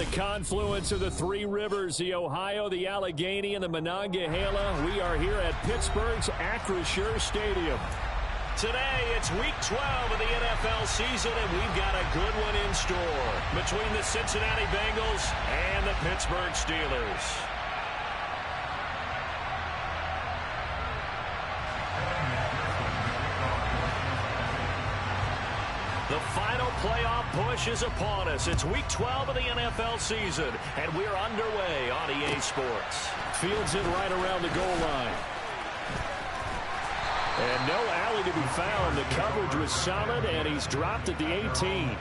the confluence of the three rivers, the Ohio, the Allegheny, and the Monongahela. We are here at Pittsburgh's Acrisure Stadium. Today, it's Week 12 of the NFL season, and we've got a good one in store between the Cincinnati Bengals and the Pittsburgh Steelers. The final playoff push is upon us. It's Week 12 of the NFL season, and we're underway on EA Sports. Fields it right around the goal line. And no alley to be found. The coverage was solid, and he's dropped at the 18.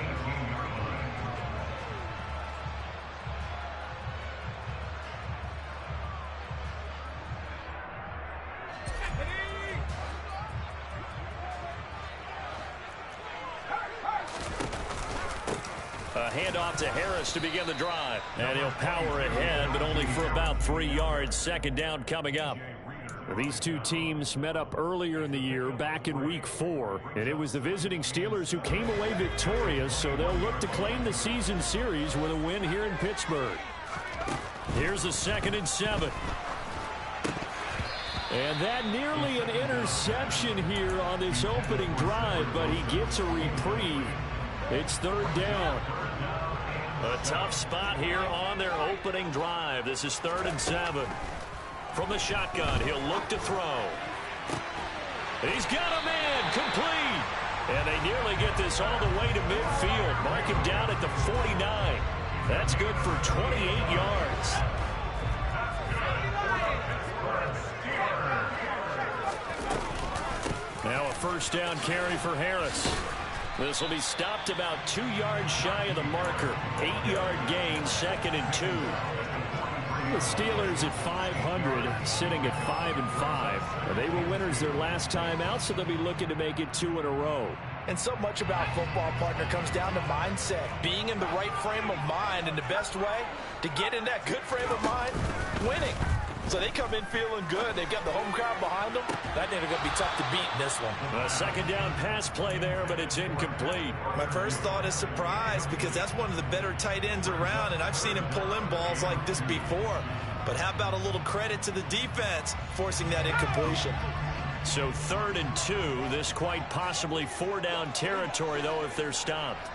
A handoff to Harris to begin the drive. And he'll power ahead, but only for about 3 yards. Second down coming up. These two teams met up earlier in the year, back in Week 4, and it was the visiting Steelers who came away victorious, so they'll look to claim the season series with a win here in Pittsburgh. Here's a 2nd and 7. And that nearly an interception here on this opening drive, but he gets a reprieve. It's 3rd down. A tough spot here on their opening drive. This is 3rd and 7. From the shotgun, he'll look to throw. He's got a man, complete. And they nearly get this all the way to midfield. Mark him down at the 49. That's good for 28 yards. Now a 1st down carry for Harris. This will be stopped about 2 yards shy of the marker. 8-yard gain, 2nd and 2. The Steelers at 500, sitting at 5-5. They were winners their last time out, so they'll be looking to make it 2 in a row. And so much about football, partner, comes down to mindset. Being in the right frame of mind, and the best way to get in that good frame of mind, winning. So they come in feeling good. They've got the home crowd behind them. That they're going to be tough to beat in this one. A 2nd down pass play there, but it's incomplete. My first thought is surprise, because that's one of the better tight ends around, and I've seen him pull in balls like this before. But how about a little credit to the defense forcing that incompletion? So 3rd and 2. This quite possibly 4-down territory, though, if they're stopped.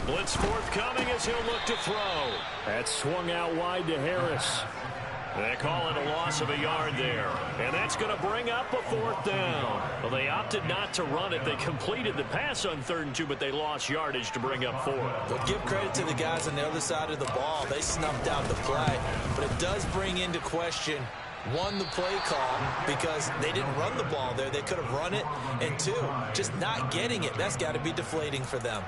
Blitz forthcoming as he'll look to throw. That swung out wide to Harris. They call it a loss of a yard there. And that's going to bring up a 4th down. Well, they opted not to run it. They completed the pass on 3rd and 2, but they lost yardage to bring up 4. But give credit to the guys on the other side of the ball. They snuffed out the play. But it does bring into question, 1, the play call, because they didn't run the ball there. They could have run it. And 2, just not getting it. That's got to be deflating for them.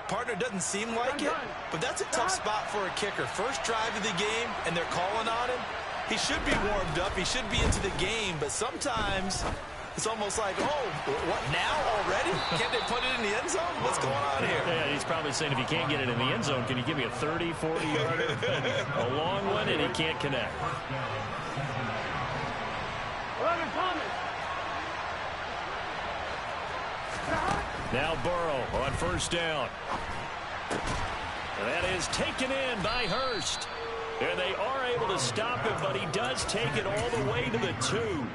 Partner doesn't seem like it, but that's a tough spot for a kicker. First drive of the game, and they're calling on him. He should be warmed up. He should be into the game, but sometimes it's almost like, oh, what, now already? Can't they put it in the end zone? What's going on here? Yeah, he's probably saying, if you can't get it in the end zone, can you give me a 30, 40-yarder? A long one, and he can't connect. Now Burrow on 1st down. That is taken in by Hurst. And they are able to stop him, but he does take it all the way to the 2.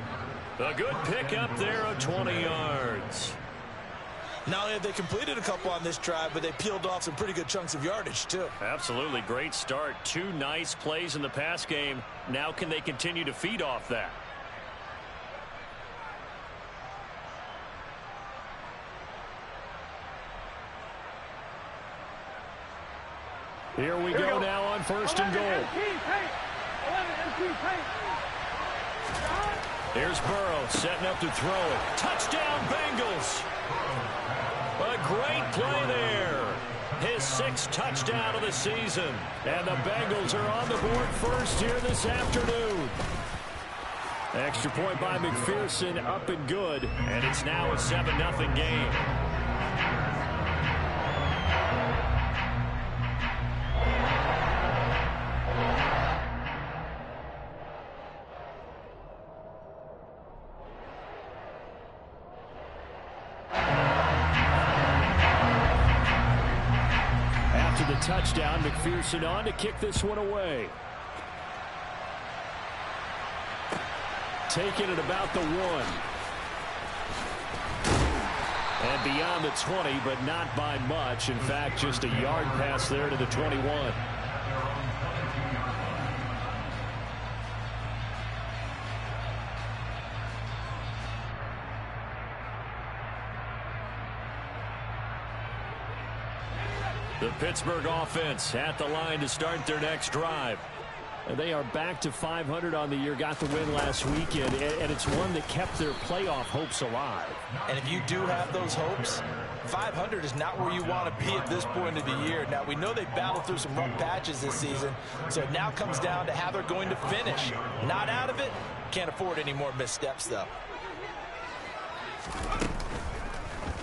A good pickup there of 20 yards. Not only have they completed a couple on this drive, but they peeled off some pretty good chunks of yardage, too. Absolutely. Great start. 2 nice plays in the pass game. Now can they continue to feed off that? Here we go now on 1st and goal. Here's Burrow setting up to throw it. Touchdown, Bengals. A great play there. His 6th touchdown of the season. And the Bengals are on the board first here this afternoon. Extra point by McPherson, up and good. And it's now a 7-0 game. the touchdown. McPherson on to kick this one away. Taking it about the 1. And beyond the 20, but not by much. In fact, just a yard pass there to the 21. The Pittsburgh offense at the line to start their next drive. And they are back to 500 on the year, got the win last weekend, and it's one that kept their playoff hopes alive. And if you do have those hopes, 500 is not where you want to be at this point of the year. Now, we know they battled through some rough patches this season, so it now comes down to how they're going to finish. Not out of it. Can't afford any more missteps, though.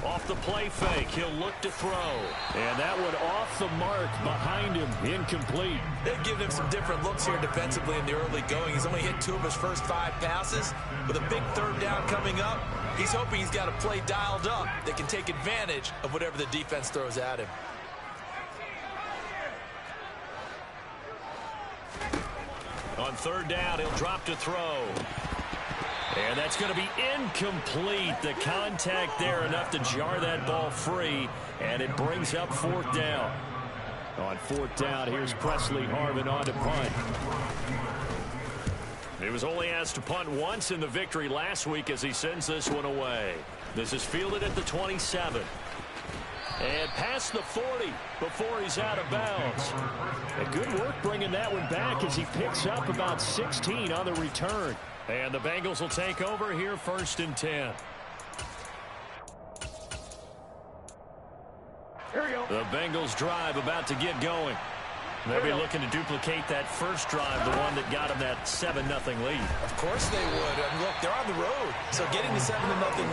Off the play fake, he'll look to throw. And that one off the mark behind him, incomplete. They've given him some different looks here defensively in the early going. He's only hit 2 of his first 5 passes. With a big 3rd down coming up, he's hoping he's got a play dialed up that can take advantage of whatever the defense throws at him. On 3rd down, he'll drop to throw. And that's going to be incomplete. The contact there enough to jar that ball free, and it brings up 4th down. On 4th down, here's Presley Harvin on to punt. He was only asked to punt once in the victory last week as he sends this one away. This is fielded at the 27. And past the 40 before he's out of bounds. And good work bringing that one back as he picks up about 16 on the return. And the Bengals will take over here 1st and 10. Here we go. The Bengals drive about to get going. They'll be looking to duplicate that first drive, the one that got them that 7-0 lead. Of course they would. And look, they're on the road. So getting the 7-0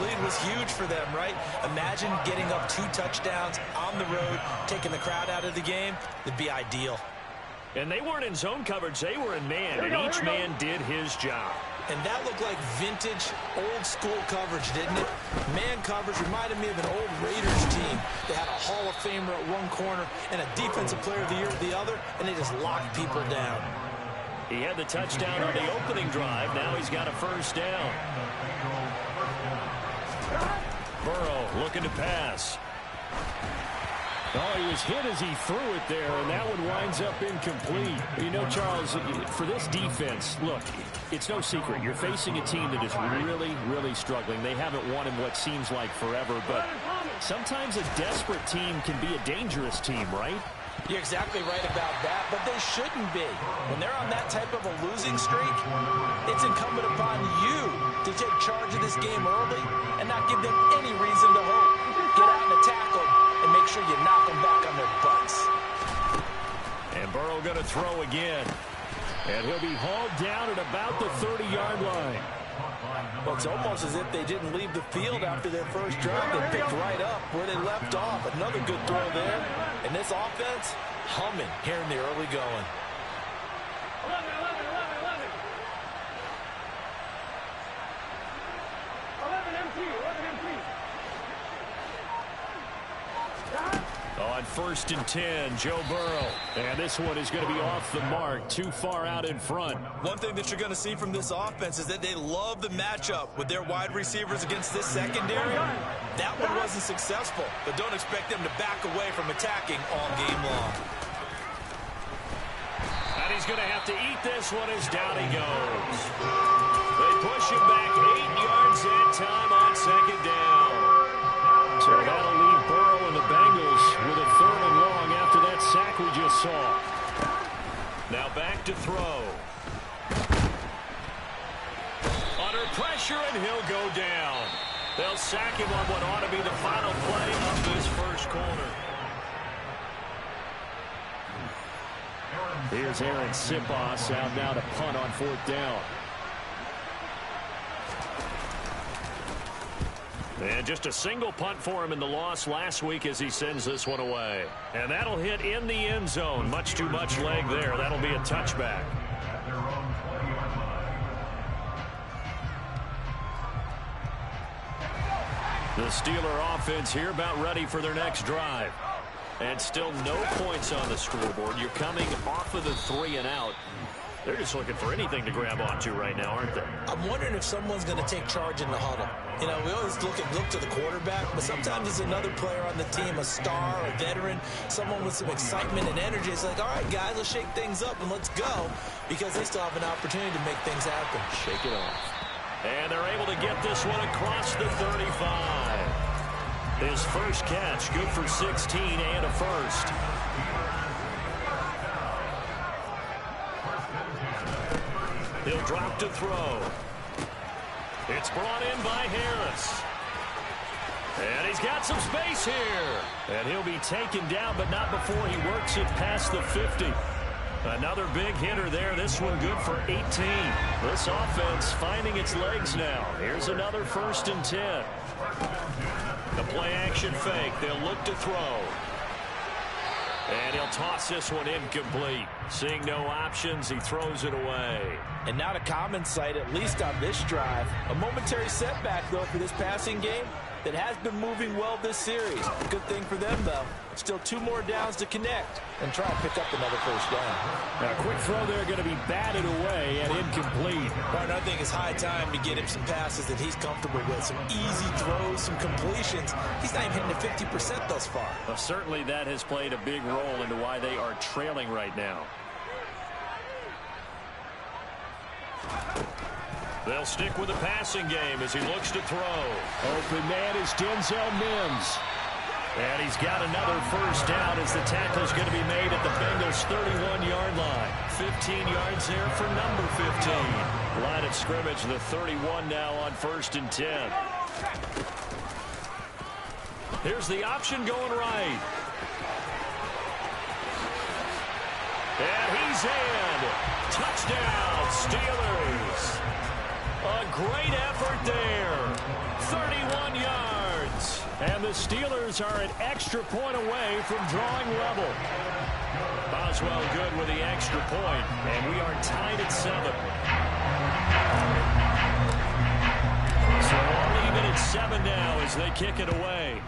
lead was huge for them, right? Imagine getting up 2 touchdowns on the road, taking the crowd out of the game. It'd be ideal. And they weren't in zone coverage. They were in man, and each man did his job. And that looked like vintage, old-school coverage, didn't it? Man coverage reminded me of an old Raiders team. They had a Hall of Famer at one corner and a Defensive Player of the Year at the other, and they just locked people down. He had the touchdown on the opening drive. Now he's got a 1st down. Burrow looking to pass. Oh, he was hit as he threw it there, and that one winds up incomplete. You know, Charles, for this defense, look, it's no secret. You're facing a team that is really, really struggling. They haven't won in what seems like forever, but sometimes a desperate team can be a dangerous team, right? You're exactly right about that, but they shouldn't be. When they're on that type of a losing streak, it's incumbent upon you to take charge of this game early and not give them any reason to hope. Get out and attack them and make sure you knock them back on their butts. And Burrow going to throw again. And he'll be hauled down at about the 30-yard line. Well, it's almost as if they didn't leave the field after their first drive. They picked right up where they left off. Another good throw there. And this offense, humming here in the early going. On 1st and 10, Joe Burrow. And this one is going to be off the mark, too far out in front. One thing that you're going to see from this offense is that they love the matchup with their wide receivers against this secondary. That one wasn't successful, but don't expect them to back away from attacking all game long. And he's going to have to eat this one as down he goes. They push him back 8 yards that time on 2nd down. So that'll leave Burrow and the Bengals with a 3rd and long after that sack we just saw. Now back to throw. Under pressure, and he'll go down. They'll sack him on what ought to be the final play of this first quarter. Here's Aaron Sipos out now to punt on 4th down. And just a single punt for him in the loss last week as he sends this one away. And that'll hit in the end zone. Much too much leg there. That'll be a touchback. The Steeler offense here about ready for their next drive. And still no points on the scoreboard. You're coming off of the 3 and out. They're just looking for anything to grab onto right now, aren't they? I'm wondering if someone's going to take charge in the huddle. You know, we always look to the quarterback, but sometimes it's another player on the team, a star, a veteran, someone with some excitement and energy. It's like, all right, guys, let's shake things up and let's go, because they still have an opportunity to make things happen. Shake it off. And they're able to get this one across the 35. His first catch, good for 16 and a first. He'll drop to throw. It's brought in by Harris. And he's got some space here. And he'll be taken down, but not before he works it past the 50. Another big hitter there. This one good for 18. This offense finding its legs now. Here's another 1st and 10. The play action fake. They'll look to throw. And he'll toss this one incomplete. Seeing no options, he throws it away. And not a common sight, at least on this drive. A momentary setback, though, for this passing game that has been moving well this series. Good thing for them, though. Still 2 more downs to connect and try to pick up another 1st down. Now, a quick throw there going to be batted away and incomplete. Well, I think it's high time to get him some passes that he's comfortable with. Some easy throws, some completions. He's not even hitting the 50% thus far. Well, certainly that has played a big role into why they are trailing right now. They'll stick with the passing game as he looks to throw. Open man is Denzel Mims. And he's got another 1st down as the tackle is going to be made at the Bengals' 31-yard line. 15 yards there for number 15. Line of scrimmage, the 31 now on 1st and 10. Here's the option going right. And he's in. Touchdown, Steelers. A great effort there. 31 yards. And the Steelers are an extra point away from drawing level. Boswell good with the extra point, and we are tied at 7. So all even at 7 now as they kick it away.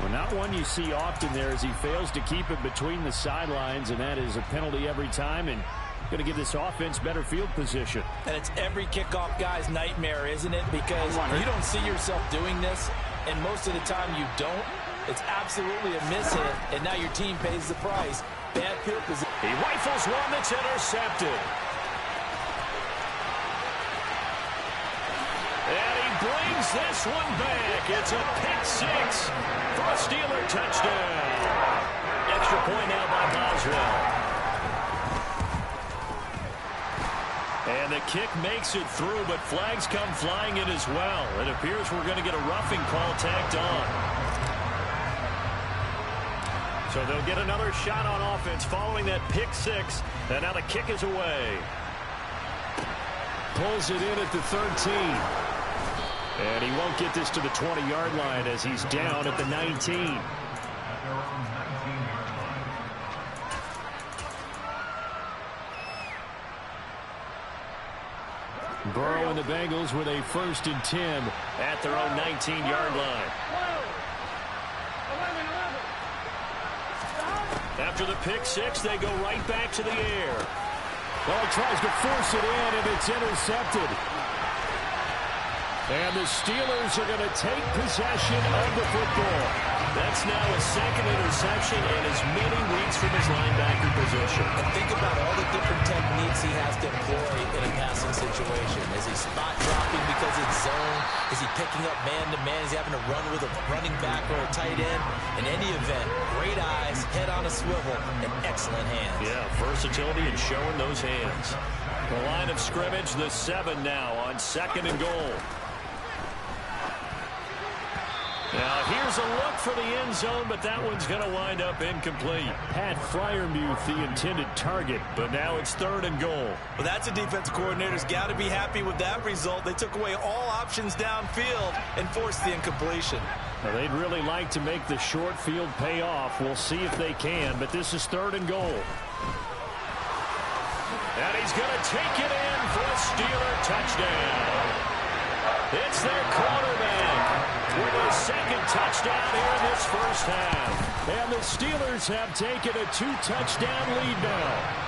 Well, not one you see often there as he fails to keep it between the sidelines, and that is a penalty every time, and going to give this offense better field position. And it's every kickoff guy's nightmare, isn't it? Because you don't see yourself doing this, and most of the time you don't. It's absolutely a miss hit, and now your team pays the price. Bad field position. He rifles one that's intercepted. And he brings this one back. It's a pick-6 for a Steeler touchdown. Extra point now by Boswell. And the kick makes it through, but flags come flying in as well. It appears we're going to get a roughing call tacked on. So they'll get another shot on offense following that pick-6. And now the kick is away. Pulls it in at the 13. And he won't get this to the 20-yard line as he's down at the 19. Burrow and the Bengals with a 1st and 10 at their own 19-yard line. After the pick-6, they go right back to the air. Well, he tries to force it in, and it's intercepted. And the Steelers are going to take possession of the football. That's now a 2nd interception in as many weeks from his linebacker position. And think about all the different techniques he has to employ in a passing situation. Is he spot dropping because it's zone? Is he picking up man-to-man? Is he having to run with a running back or a tight end? In any event, great eyes, head on a swivel, and excellent hands. Yeah, versatility and showing those hands. The line of scrimmage, the 7 now on 2nd and goal. Now, here's a look for the end zone, but that one's going to wind up incomplete. Pat Freiermuth, the intended target, but now it's 3rd and goal. Well, that's a defensive coordinator's got to be happy with that result. They took away all options downfield and forced the incompletion. Now, they'd really like to make the short field pay off. We'll see if they can, but this is 3rd and goal. And he's going to take it in for a Steeler touchdown. It's their quarterback with a second touchdown here in this first half. And the Steelers have taken a 2-touchdown lead now.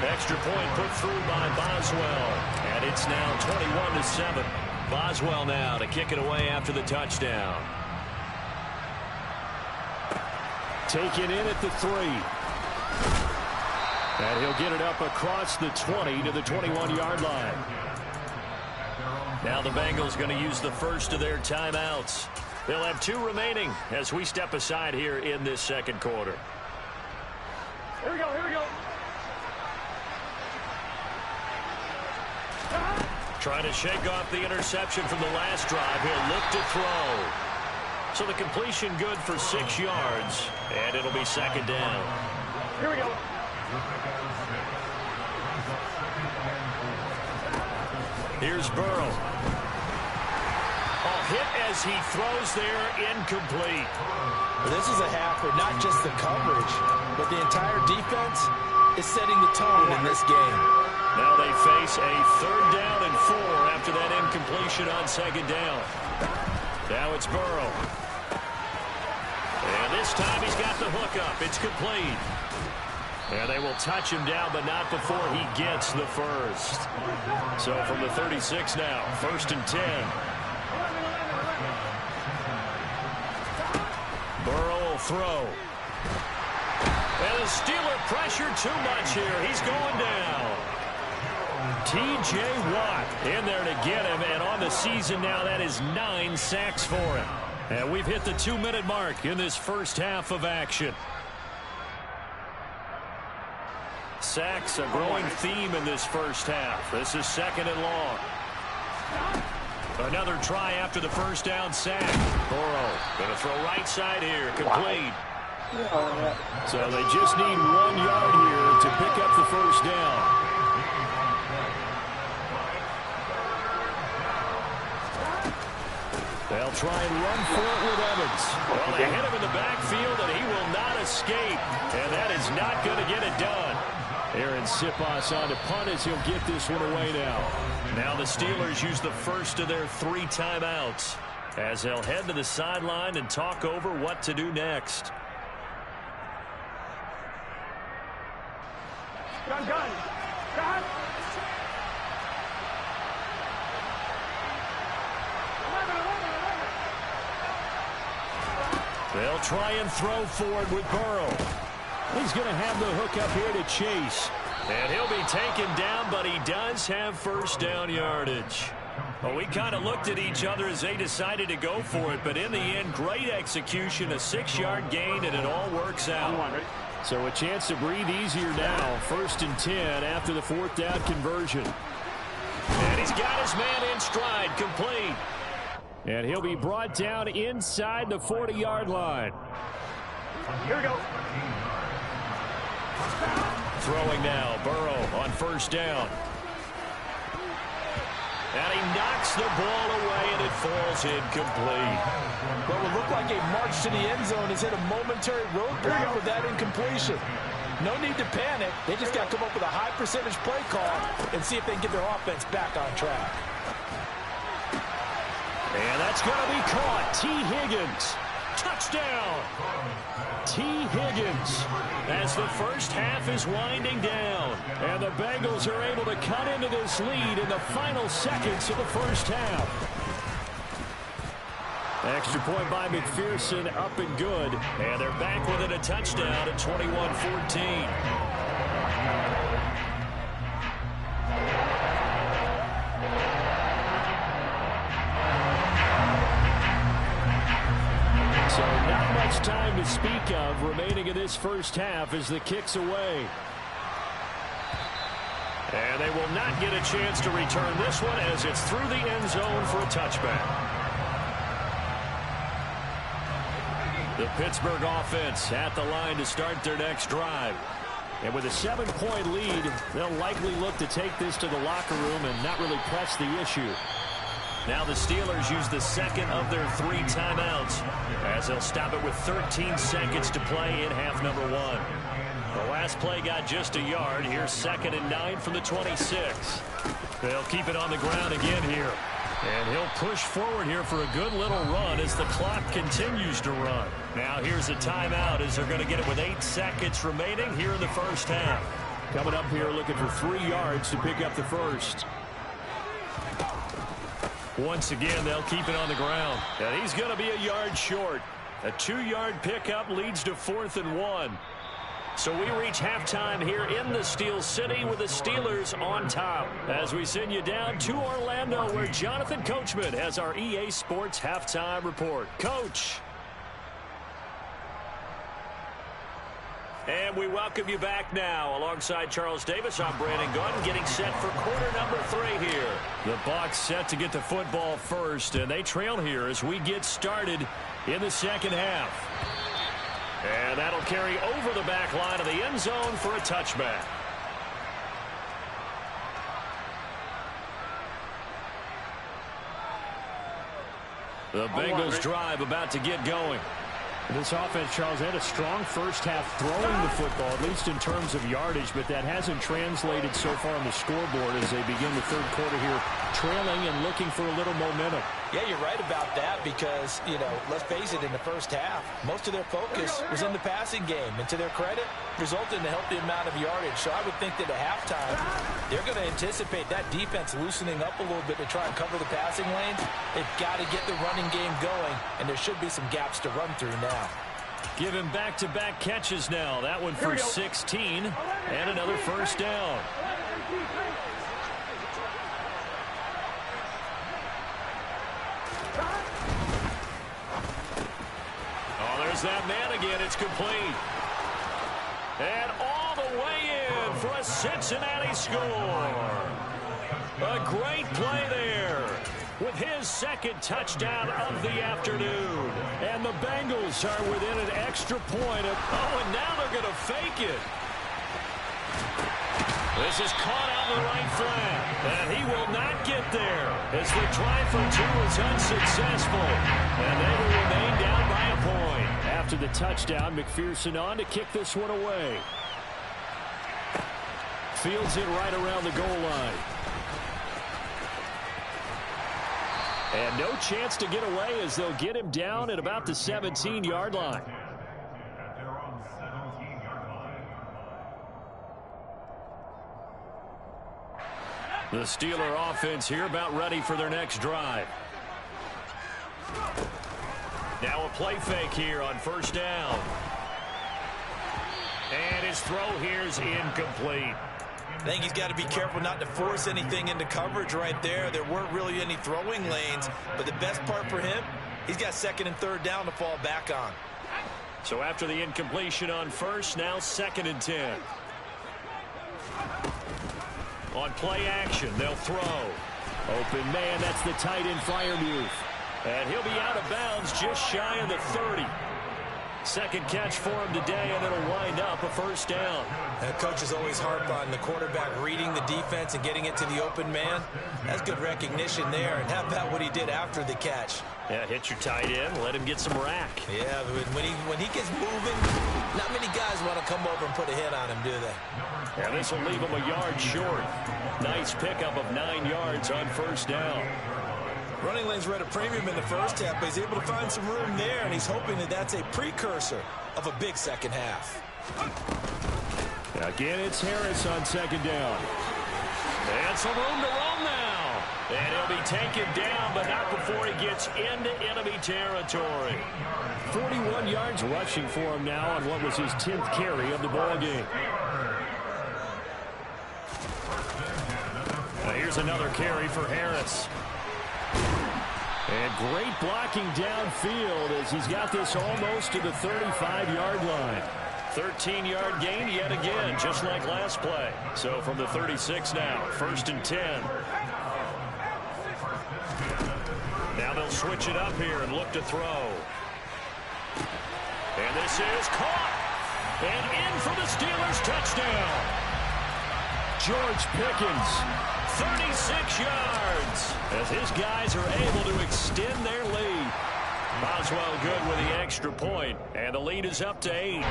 Extra point put through by Boswell. And it's now 21-7. Boswell now to kick it away after the touchdown. Taken in at the 3. And he'll get it up across the 20 to the 21-yard line. Now the Bengals going to use the first of their timeouts. They'll have 2 remaining as we step aside here in this second quarter. Here we go, here we go. Trying to shake off the interception from the last drive. He'll look to throw. So the completion good for 6 yards. And it'll be second down. Here we go. Here's Burrow. Hit as he throws there, incomplete. This is a half where not just the coverage, but the entire defense is setting the tone in this game. Now they face a 3rd down and 4 after that incompletion on second down. Now it's Burrow. And this time he's got the hookup. It's complete. And they will touch him down, but not before he gets the first. So from the 36 now, 1st and 10. Burrow will throw. And the Steeler pressure too much here. He's going down. T.J. Watt in there to get him. And on the season now, that is 9 sacks for him. And we've hit the 2-minute mark in this first half of action. Sacks, a growing theme in this first half. This is 2nd and long. Another try after the first down sack. Burrow going to throw right side here. Complete. So they just need 1 yard here to pick up the first down. They'll try and run for it with Evans. Well, they hit him in the backfield, and he will not escape. And that is not going to get it done. Aaron Siposs on to punt as he'll get this one away now. Now the Steelers use the first of their 3 timeouts as they'll head to the sideline and talk over what to do next. Gun. They'll try and throw forward with Burrow. He's going to have the hook up here to Chase. And he'll be taken down, but he does have first down yardage. Well, we kind of looked at each other as they decided to go for it, but in the end, great execution, a 6-yard gain, and it all works out. So a chance to breathe easier now. 1st and 10 after the 4th down conversion. And he's got his man in stride, complete. And he'll be brought down inside the 40-yard line. Here we go. Throwing now, Burrow on 1st down. And he knocks the ball away, and it falls incomplete. What would look like a march to the end zone has hit a momentary roadblock with that incompletion. No need to panic. They just got to come up with a high percentage play call and see if they can get their offense back on track. And that's going to be caught. T. Higgins. Touchdown. T. Higgins. As the first half is winding down. And the Bengals are able to cut into this lead in the final seconds of the first half. Extra point by McPherson, up and good. And they're back within a touchdown at 21-14. So not much time to speak of remaining in this first half as the kick's away. And they will not get a chance to return this one as it's through the end zone for a touchback. The Pittsburgh offense at the line to start their next drive. And with a 7-point lead, they'll likely look to take this to the locker room and not really press the issue. Now the Steelers use the second of their 3 timeouts as they'll stop it with 13 seconds to play in half number 1. The last play got just a yard. Here's 2nd and 9 from the 26. They'll keep it on the ground again here. And he'll push forward here for a good little run as the clock continues to run. Now here's a timeout as they're going to get it with 8 seconds remaining here in the first half. Coming up here looking for 3 yards to pick up the first. Once again, they'll keep it on the ground. And he's going to be a yard short. A 2-yard pickup leads to 4th and 1. So we reach halftime here in the Steel City with the Steelers on top. As we send you down to Orlando where Jonathan Coachman has our EA Sports halftime report. Coach. And we welcome you back now. Alongside Charles Davis, I'm Brandon Gunn, getting set for quarter number 3 here. The Bucs set to get the football first, and they trail here as we get started in the second half. And that'll carry over the back line of the end zone for a touchback. The Bengals drive about to get going. This offense, Charles, had a strong first half throwing the football, at least in terms of yardage, but that hasn't translated so far on the scoreboard as they begin the third quarter here, trailing and looking for a little momentum. Yeah, you're right about that because, you know, let's face it, in the first half, most of their focus was in the passing game. And to their credit, resulted in a healthy amount of yardage. So I would think that at halftime, they're going to anticipate that defense loosening up a little bit to try and cover the passing lanes. They've got to get the running game going, and there should be some gaps to run through now. Give him back-to-back catches now. That one for 16 and another first down. Oh, there's that man again. It's complete. And all the way in for a Cincinnati score. A great play there with his second touchdown of the afternoon. And the Bengals are within an extra point. Oh, and now they're going to fake it. This is caught out in the right flat. And he will not get there as the try for 2 is unsuccessful. And they will remain down by a point. After the touchdown, McPherson on to kick this one away. Fields it right around the goal line. And no chance to get away as they'll get him down at about the 17-yard line. The Steeler offense here about ready for their next drive. Now a play fake here on first down. And his throw here is incomplete. I think he's got to be careful not to force anything into coverage right there. There weren't really any throwing lanes, but the best part for him, he's got 2nd and 3rd down to fall back on. So after the incompletion on first, now 2nd and 10. On play action, they'll throw. Open man, that's the tight end Freiermuth. And he'll be out of bounds just shy of the 30. Second catch for him today, and it'll wind up a first down. And coaches always harp on the quarterback reading the defense and getting it to the open man. That's good recognition there. And how about what he did after the catch? Yeah, hit your tight end, let him get some rack. Yeah, when he gets moving, not many guys want to come over and put a hit on him, do they? Yeah, this will leave him a yard short. Nice pickup of 9 yards on first down. Running lanes were at a premium in the first half, but he's able to find some room there, and he's hoping that that's a precursor of a big second half. Again, it's Harris on 2nd down. And some room to roam now. And he'll be taken down, but not before he gets into enemy territory. 41 yards rushing for him now on what was his 10th carry of the ball game. Now here's another carry for Harris. And great blocking downfield as he's got this almost to the 35-yard line. 13-yard gain yet again, just like last play. So from the 36 now, 1st and 10. Now they'll switch it up here and look to throw. And this is caught. And in for the Steelers touchdown. George Pickens. 36 yards as his guys are able to extend their lead. Boswell good with the extra point, and the lead is up to 8.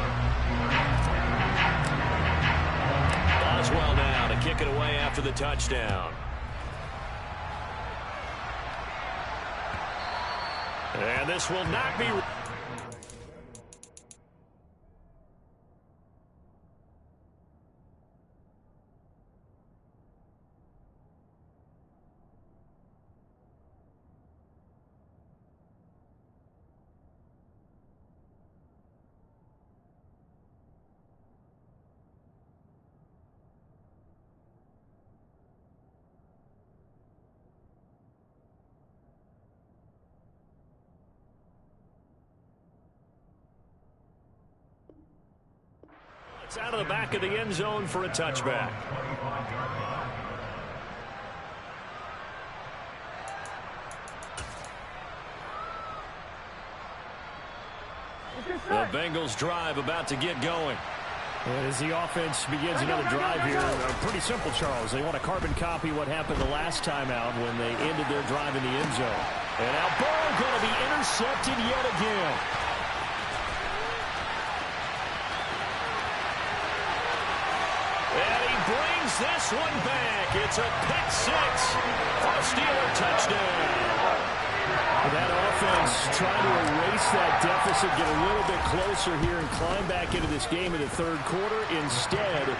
kick it away after the touchdown. And this will not be... It's out of the back of the end zone for a touchback. The Bengals drive about to get going. And as the offense begins another drive here, pretty simple, Charles. They want to carbon copy what happened the last time out when they ended their drive in the end zone. And now Burrow going to be intercepted yet again. And he brings this one back. It's a pick six for a Steeler touchdown. That offense trying to erase that deficit, get a little bit closer here and climb back into this game in the third quarter. Instead,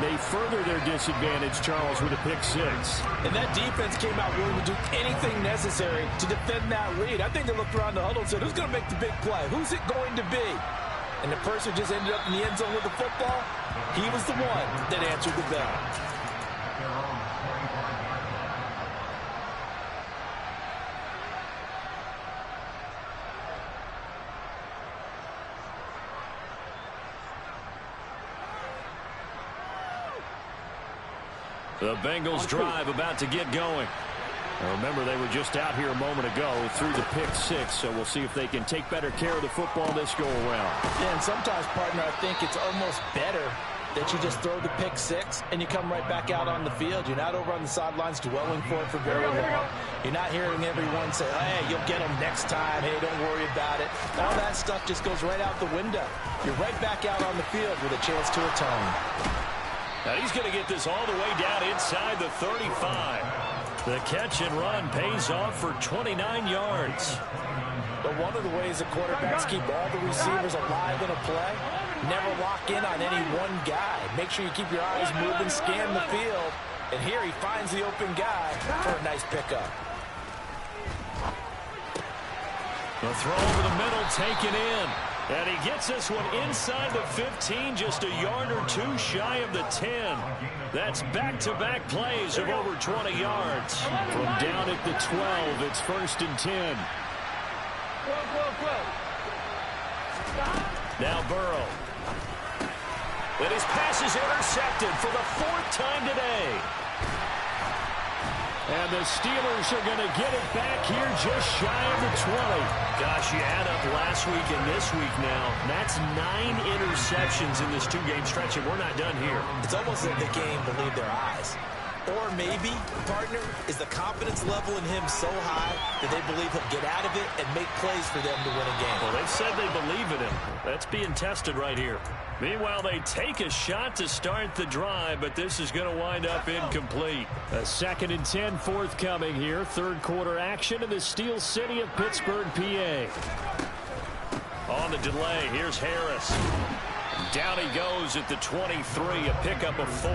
they further their disadvantage, Charles, with a pick six. And that defense came out willing to do anything necessary to defend that lead. I think they looked around the huddle and said, who's going to make the big play? Who's it going to be? And the person just ended up in the end zone with the football. He was the one that answered the bell. The Bengals drive about to get going. Now remember, they were just out here a moment ago through the pick six, so we'll see if they can take better care of the football this go-around. Yeah, and sometimes, partner, I think it's almost better that you just throw the pick six and you come right back out on the field. You're not over on the sidelines dwelling for it for very long. You're not hearing everyone say, hey, you'll get them next time. Hey, don't worry about it. All that stuff just goes right out the window. You're right back out on the field with a chance to atone. Now he's going to get this all the way down inside the 35. The catch and run pays off for 29 yards. But one of the ways the quarterbacks keep all the receivers alive in a play, never lock in on any one guy. Make sure you keep your eyes moving, scan the field. And here he finds the open guy for a nice pickup. The throw over the middle taken in. And he gets this one inside the 15, just a yard or two shy of the 10. That's back-to-back plays of over 20 yards. From down at the 12, it's 1st and 10. Now Burrow. And his pass is intercepted for the 4th time today. And the Steelers are going to get it back here just shy of the 20. Gosh, you add up last week and this week now. That's 9 interceptions in this two-game stretch, and we're not done here. It's almost like the game believed their eyes. Or maybe, partner, is the confidence level in him so high that they believe he'll get out of it and make plays for them to win a game. Well, they've said they believe in him. That's being tested right here. Meanwhile, they take a shot to start the drive, but this is going to wind up incomplete. A 2nd and 10 forthcoming here. Third quarter action in the Steel City of Pittsburgh, PA. On the delay, here's Harris. Down he goes at the 23, a pickup of 4.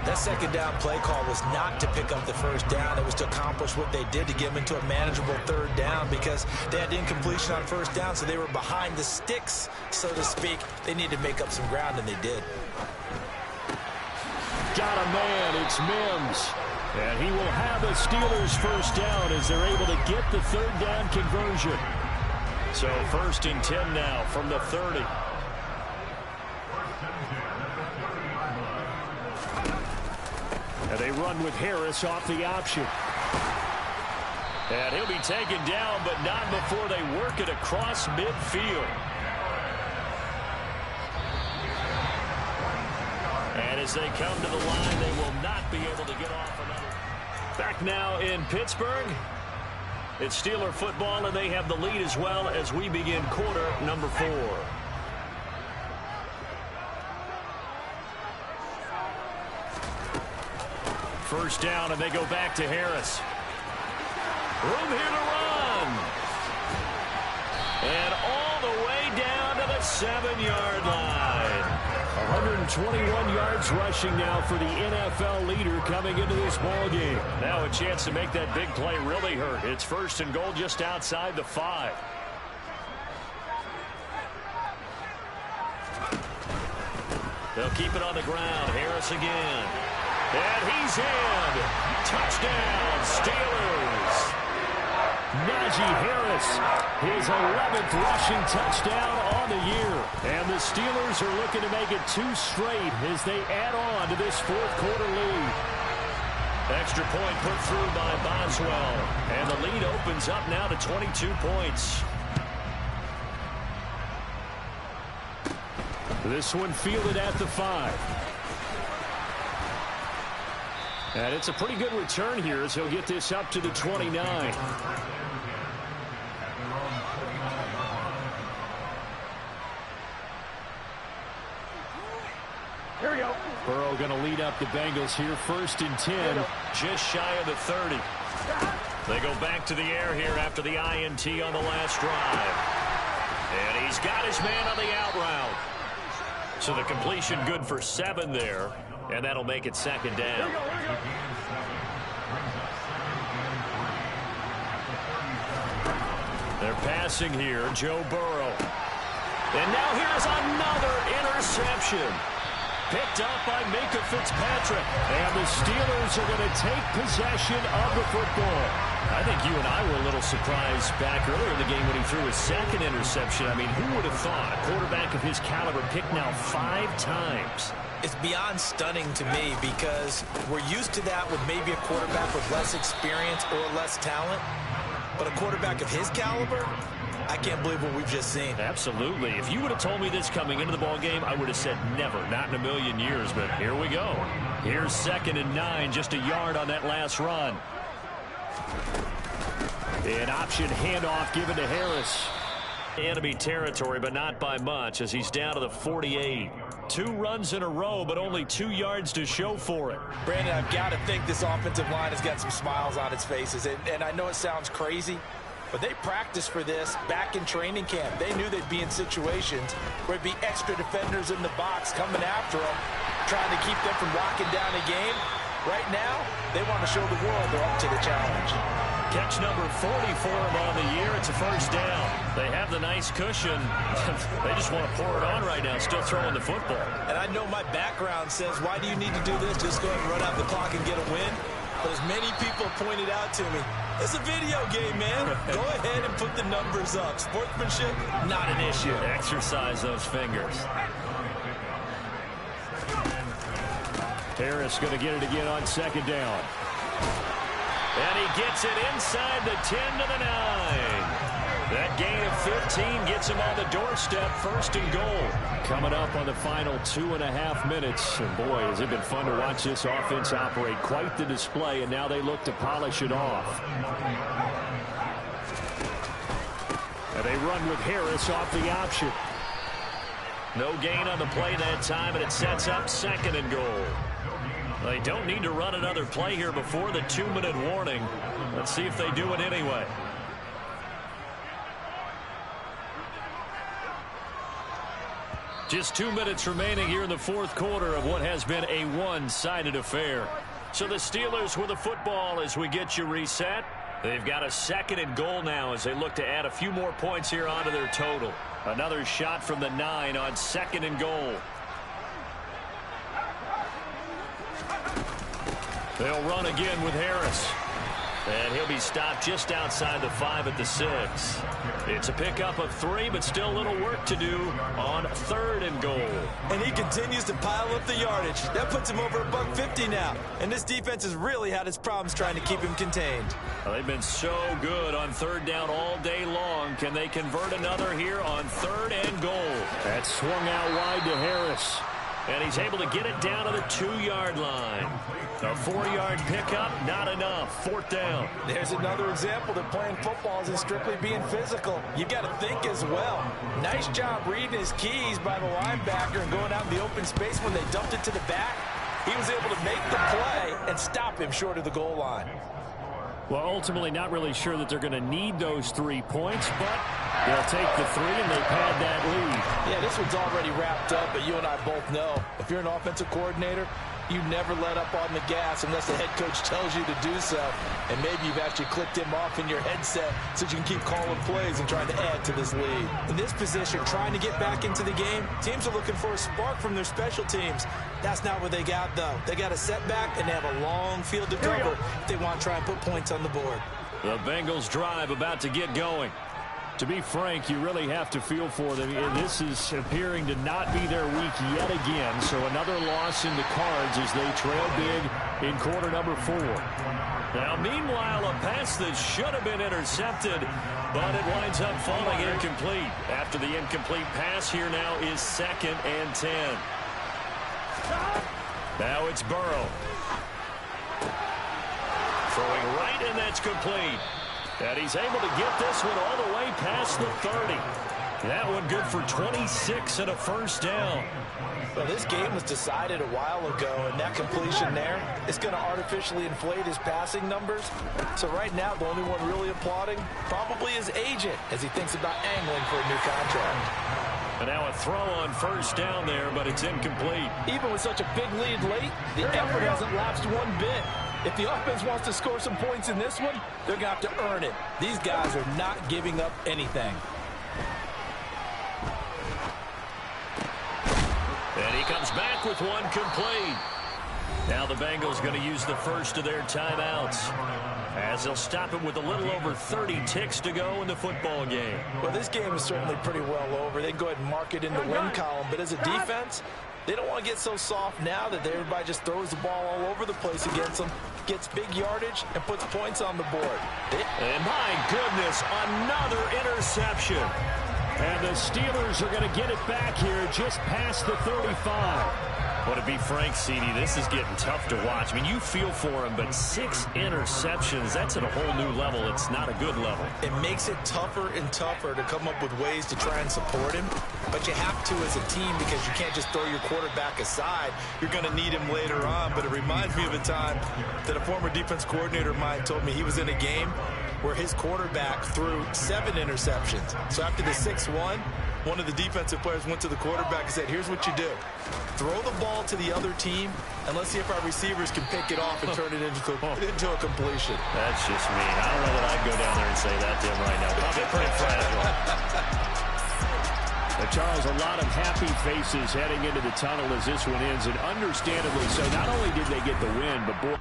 That second down play call was not to pick up the first down. It was to accomplish what they did to get them into a manageable third down because they had incompletion on first down, so they were behind the sticks, so to speak. They needed to make up some ground, and they did. Got a man, it's Mims. And he will have the Steelers first down as they're able to get the third down conversion. So 1st and 10 now from the 30. And they run with Harris off the option. And he'll be taken down, but not before they work it across midfield. And as they come to the line, they will not be able to get off another. Back now in Pittsburgh. It's Steeler football, and they have the lead as well as we begin quarter number 4. first down, and they go back to Harris. Room here to run. And all the way down to the 7-yard line. 121 yards rushing now for the NFL leader coming into this ball game. Now a chance to make that big play really hurt. It's first and goal just outside the 5. They'll keep it on the ground. Harris again. And he's in. Touchdown, Steelers. Najee Harris, his 11th rushing touchdown on the year. And the Steelers are looking to make it 2 straight as they add on to this fourth-quarter lead. Extra point put through by Boswell. And the lead opens up now to 22 points. This one fielded at the 5. And it's a pretty good return here as he'll get this up to the 29. Here we go. Burrow going to lead up the Bengals here, first and 10. Just shy of the 30. They go back to the air here after the INT on the last drive. And he's got his man on the out route. So the completion good for 7 there. And that'll make it second down. They're passing here, Joe Burrow. And now here's another interception. Picked up by Minka Fitzpatrick. And the Steelers are going to take possession of the football. I think you and I were a little surprised back earlier in the game when he threw his second interception. I mean, who would have thought a quarterback of his caliber picked now 5 times? It's beyond stunning to me because we're used to that with maybe a quarterback with less experience or less talent. But a quarterback of his caliber, I can't believe what we've just seen. Absolutely. If you would have told me this coming into the ball game, I would have said never, not in a million years. But here we go. Here's 2nd and 9, just a yard on that last run. An option handoff given to Harris. Enemy territory, but not by much as he's down to the 48. 2 runs in a row, but only 2 yards to show for it. Brandon, I've got to think this offensive line has got some smiles on its faces. And I know it sounds crazy, but they practiced for this back in training camp. They knew they'd be in situations where it'd be extra defenders in the box coming after them, trying to keep them from locking down a game. Right now, they want to show the world they're up to the challenge. Catch number 40 for him on the year. It's a first down. They have the nice cushion. They just want to pour it on right now, still throwing the football. And I know my background says, why do you need to do this? Just go ahead and run out the clock and get a win. But as many people pointed out to me, it's a video game, man. Go ahead and put the numbers up. Sportsmanship, not an issue. Exercise those fingers. Harris going to get it again on 2nd down. And he gets it inside the 10 to the 9. That gain of 15 gets him on the doorstep, 1st and goal. Coming up on the final 2.5 minutes. And boy, has it been fun to watch this offense operate. Quite the display, and now they look to polish it off. And they run with Harris off the option. No gain on the play that time, and it sets up 2nd and goal. They don't need to run another play here before the 2-minute warning. Let's see if they do it anyway. Just 2 minutes remaining here in the fourth quarter of what has been a one-sided affair. So the Steelers with the football as we get you reset. They've got a 2nd and goal now as they look to add a few more points here onto their total. Another shot from the 9 on 2nd and goal. They'll run again with Harris. And he'll be stopped just outside the 5 at the 6. It's a pickup of 3, but still a little work to do on 3rd and goal. And he continues to pile up the yardage. That puts him over $150 now. And this defense has really had its problems trying to keep him contained. Well, they've been so good on 3rd down all day long. Can they convert another here on 3rd and goal? That swung out wide to Harris. And he's able to get it down to the 2-yard line. A 4-yard pickup, not enough. 4th down. There's another example that playing football isn't strictly being physical. You got to think as well. Nice job reading his keys by the linebacker and going out in the open space when they dumped it to the back. He was able to make the play and stop him short of the goal line. Well, ultimately not really sure that they're going to need those 3 points, but they'll take the 3 and they pad that lead. Yeah, this one's already wrapped up, but you and I both know if you're an offensive coordinator, you never let up on the gas unless the head coach tells you to do so. And maybe you've actually clicked him off in your headset so you can keep calling plays and trying to add to this lead. In this position, trying to get back into the game, teams are looking for a spark from their special teams. That's not what they got, though. They got a setback, and they have a long field to cover if they want to try and put points on the board. The Bengals drive about to get going. To be frank, you really have to feel for them. This is appearing to not be their week yet again. So another loss in the cards as they trail big in quarter number 4. Now, meanwhile, a pass that should have been intercepted, but it winds up falling incomplete. After the incomplete pass, here now is 2nd and 10. Now it's Burrow. Throwing right, and that's complete. And he's able to get this one all the way past the 30. That one good for 26 and a first down. Well, this game was decided a while ago, and that completion there is going to artificially inflate his passing numbers. So right now, the only one really applauding probably his agent as he thinks about angling for a new contract. And now a throw on first down there, but it's incomplete. Even with such a big lead late, the effort hasn't lapsed one bit. If the offense wants to score some points in this one, they're going to have to earn it. These guys are not giving up anything. And he comes back with one complete. Now the Bengals going to use the first of their timeouts, as they'll stop him with a little over 30 ticks to go in the football game. Well, this game is certainly pretty well over. They can go ahead and mark it in the win column. But as a defense, they don't want to get so soft now that everybody just throws the ball all over the place against them, gets big yardage, and puts points on the board. And my goodness, another interception. And the Steelers are going to get it back here just past the 35. Well, to be frank, CD, this is getting tough to watch. I mean, you feel for him, but 6 interceptions, that's at a whole new level. It's not a good level. It makes it tougher and tougher to come up with ways to try and support him. But you have to as a team because you can't just throw your quarterback aside. You're going to need him later on. But it reminds me of a time that a former defense coordinator of mine told me he was in a game where his quarterback threw 7 interceptions. So after the 6-1, one of the defensive players went to the quarterback and said, here's what you do. Throw the ball to the other team, and let's see if our receivers can pick it off and turn it into a completion. That's just mean. I don't know that I'd go down there and say that to him right now. Probably pretty fragile. Charles, a lot of happy faces heading into the tunnel as this one ends, and understandably so. Not only did they get the win, but boy,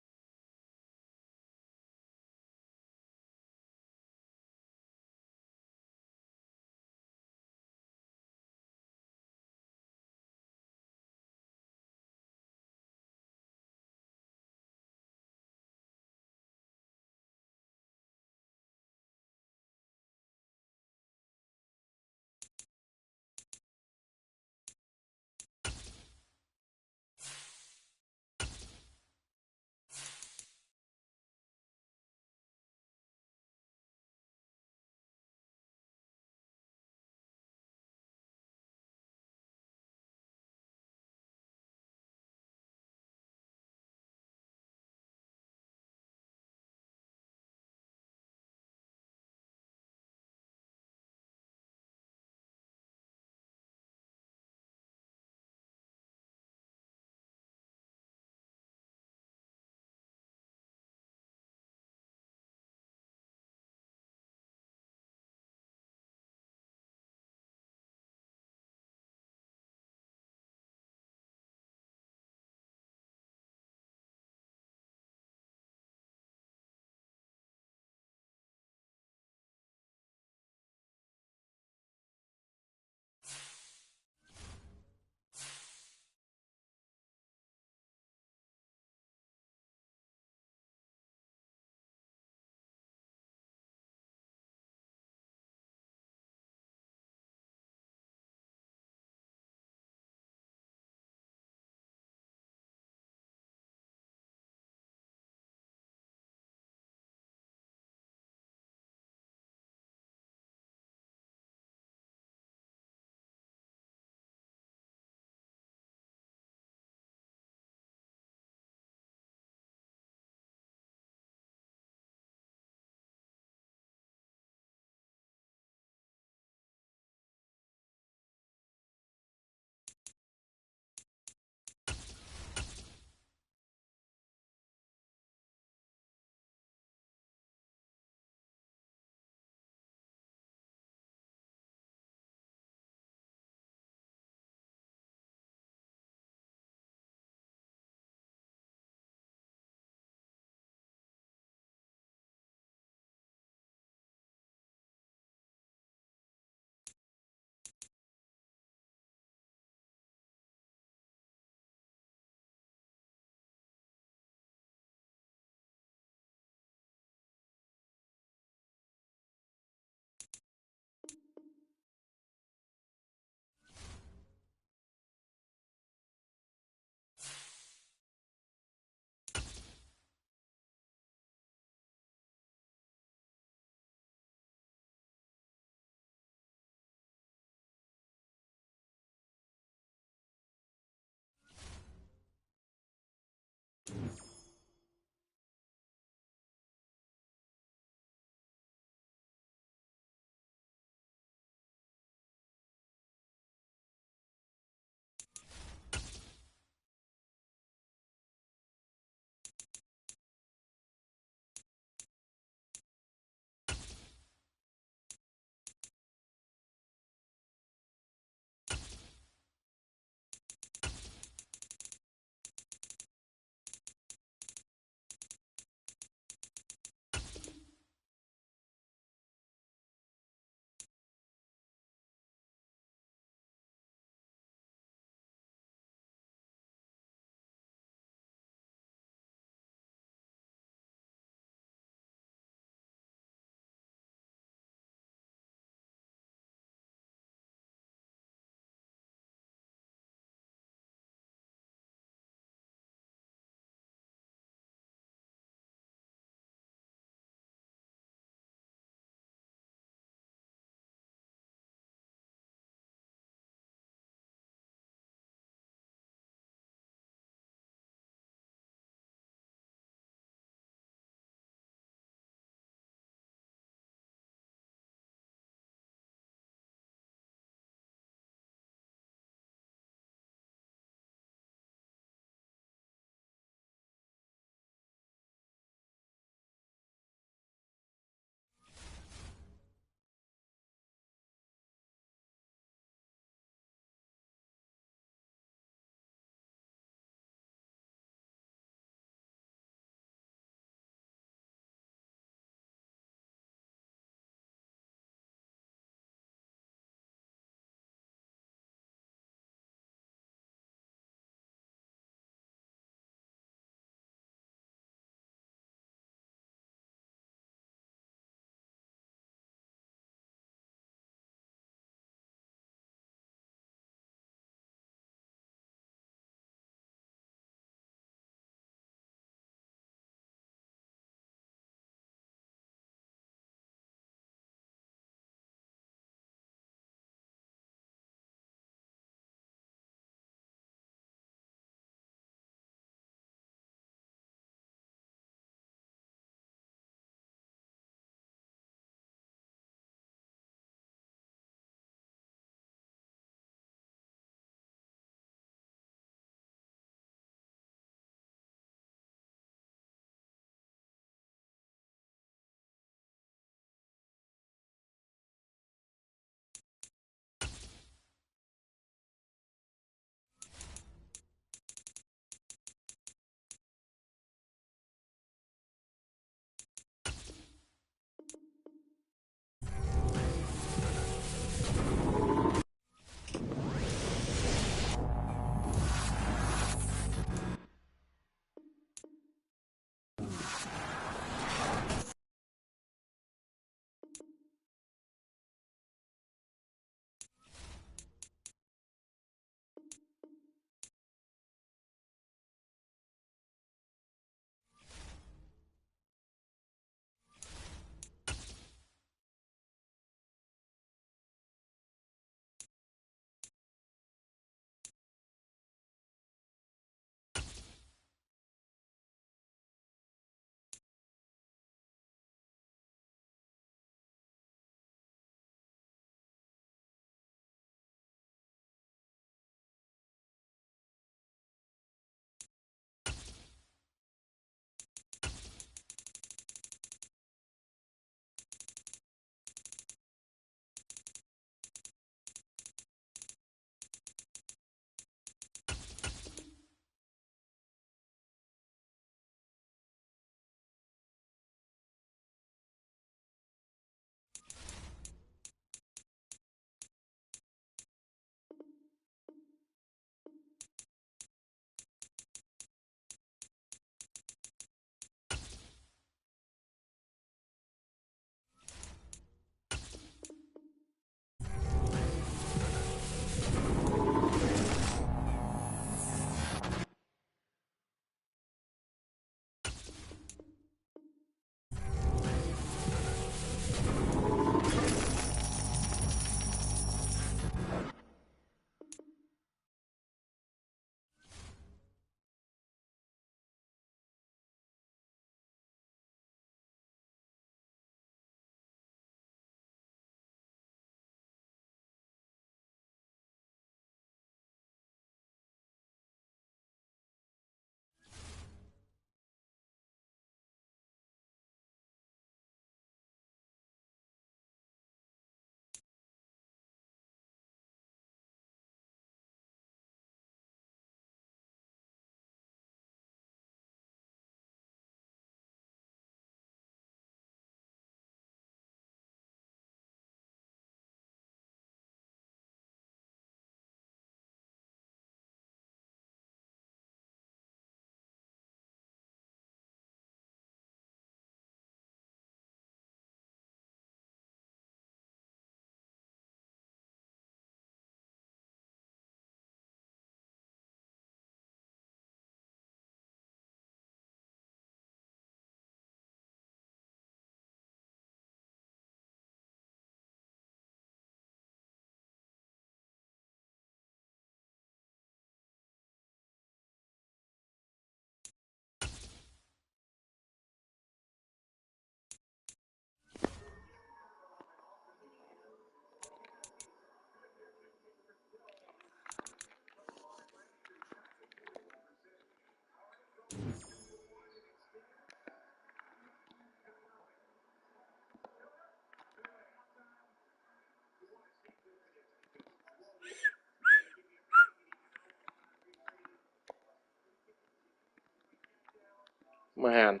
my hand.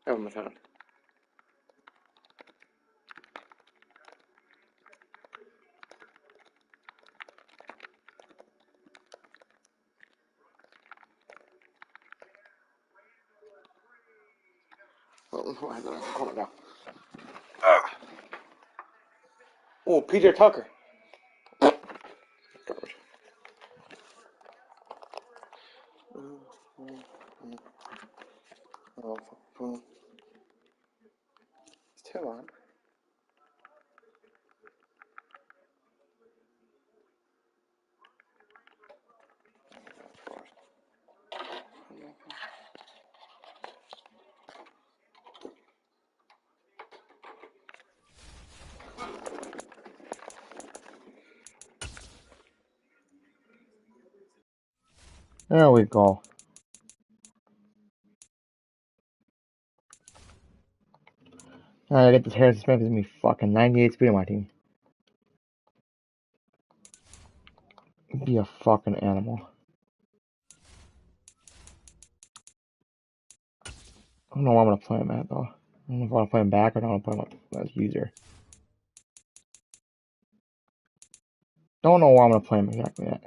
I have my phone. Oh, PJ Tucker. It's too long. There we go. I get this Harrison Smith is gonna be fucking 98 speed on my team. Be a fucking animal. I don't know where I'm gonna play him at though. I don't know if I want to play him back or I want to play him as user. Don't know where I'm gonna play him exactly at.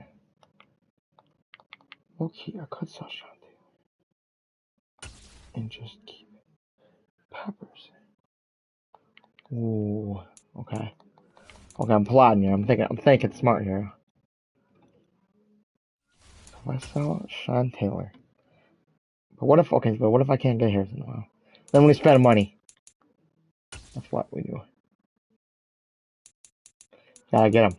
Okay, I could sell Shantae. And just keep Peppers. Ooh, okay. Okay, I'm plotting here. I'm thinking smart here. So if I sell Sean Taylor. But what if I can't get Harrison in a while? Then we spend money. That's what we do. Gotta get him.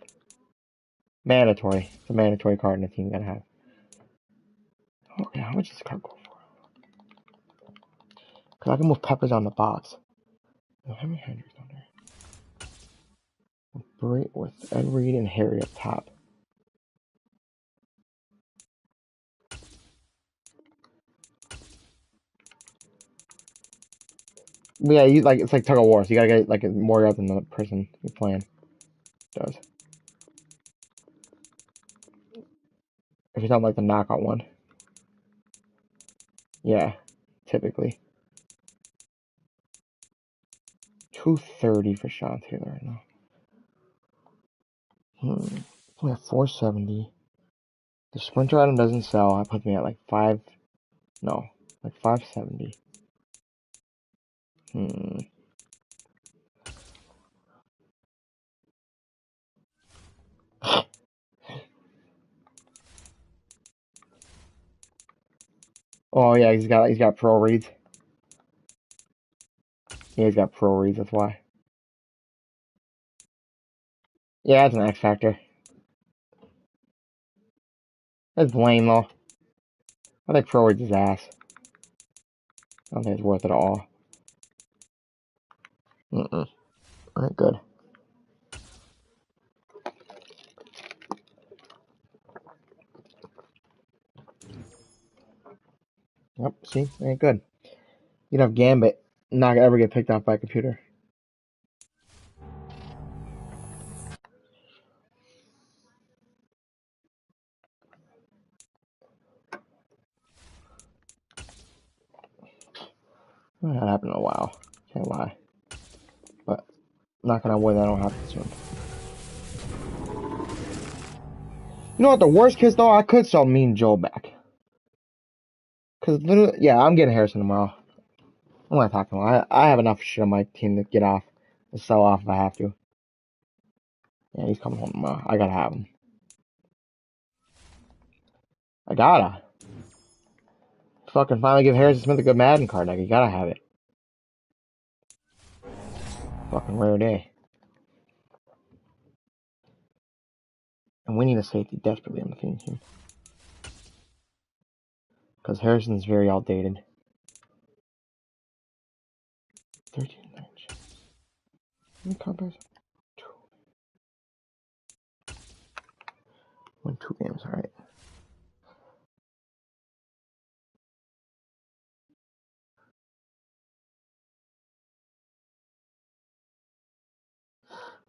Mandatory. It's a mandatory card in the team you gotta have. Okay, how much does this card go for? Because I can move Peppers on the box. How many Hendricks on there? With Ed Reed and Harry up top. But yeah, it's like tug of war, so you gotta get like more yards than the person you're playing does. If you're talking like the knockout one. Yeah, typically. 230 for Sean Taylor right now. We have 470. The Sprinter item doesn't sell. That puts me at like 570. Oh yeah, he's got pro reads. Yeah, he's got pro reads, that's why. Yeah, that's an X factor. That's lame though. I think pro reads is ass. I don't think it's worth it at all. Alright, good. Yep, see? Ain't good. You'd have Gambit not ever get picked off by a computer. That happened in a while. Can't lie. But knocking on wood, that don't happen soon. You know what? The worst case though, I could sell Mean Joe back. Cause literally, yeah, I'm getting Harrison tomorrow. I'm not talking about. I have enough shit on my team to get off, to sell off if I have to. Yeah, he's coming home tomorrow. I gotta have him. I gotta. Fucking finally give Harrison Smith a good Madden card. Like, you gotta have it. Fucking rare day. And we need a safety desperately on the team. Because Harrison's very outdated. 13 match. How many combos? 2. Win 2 games, alright.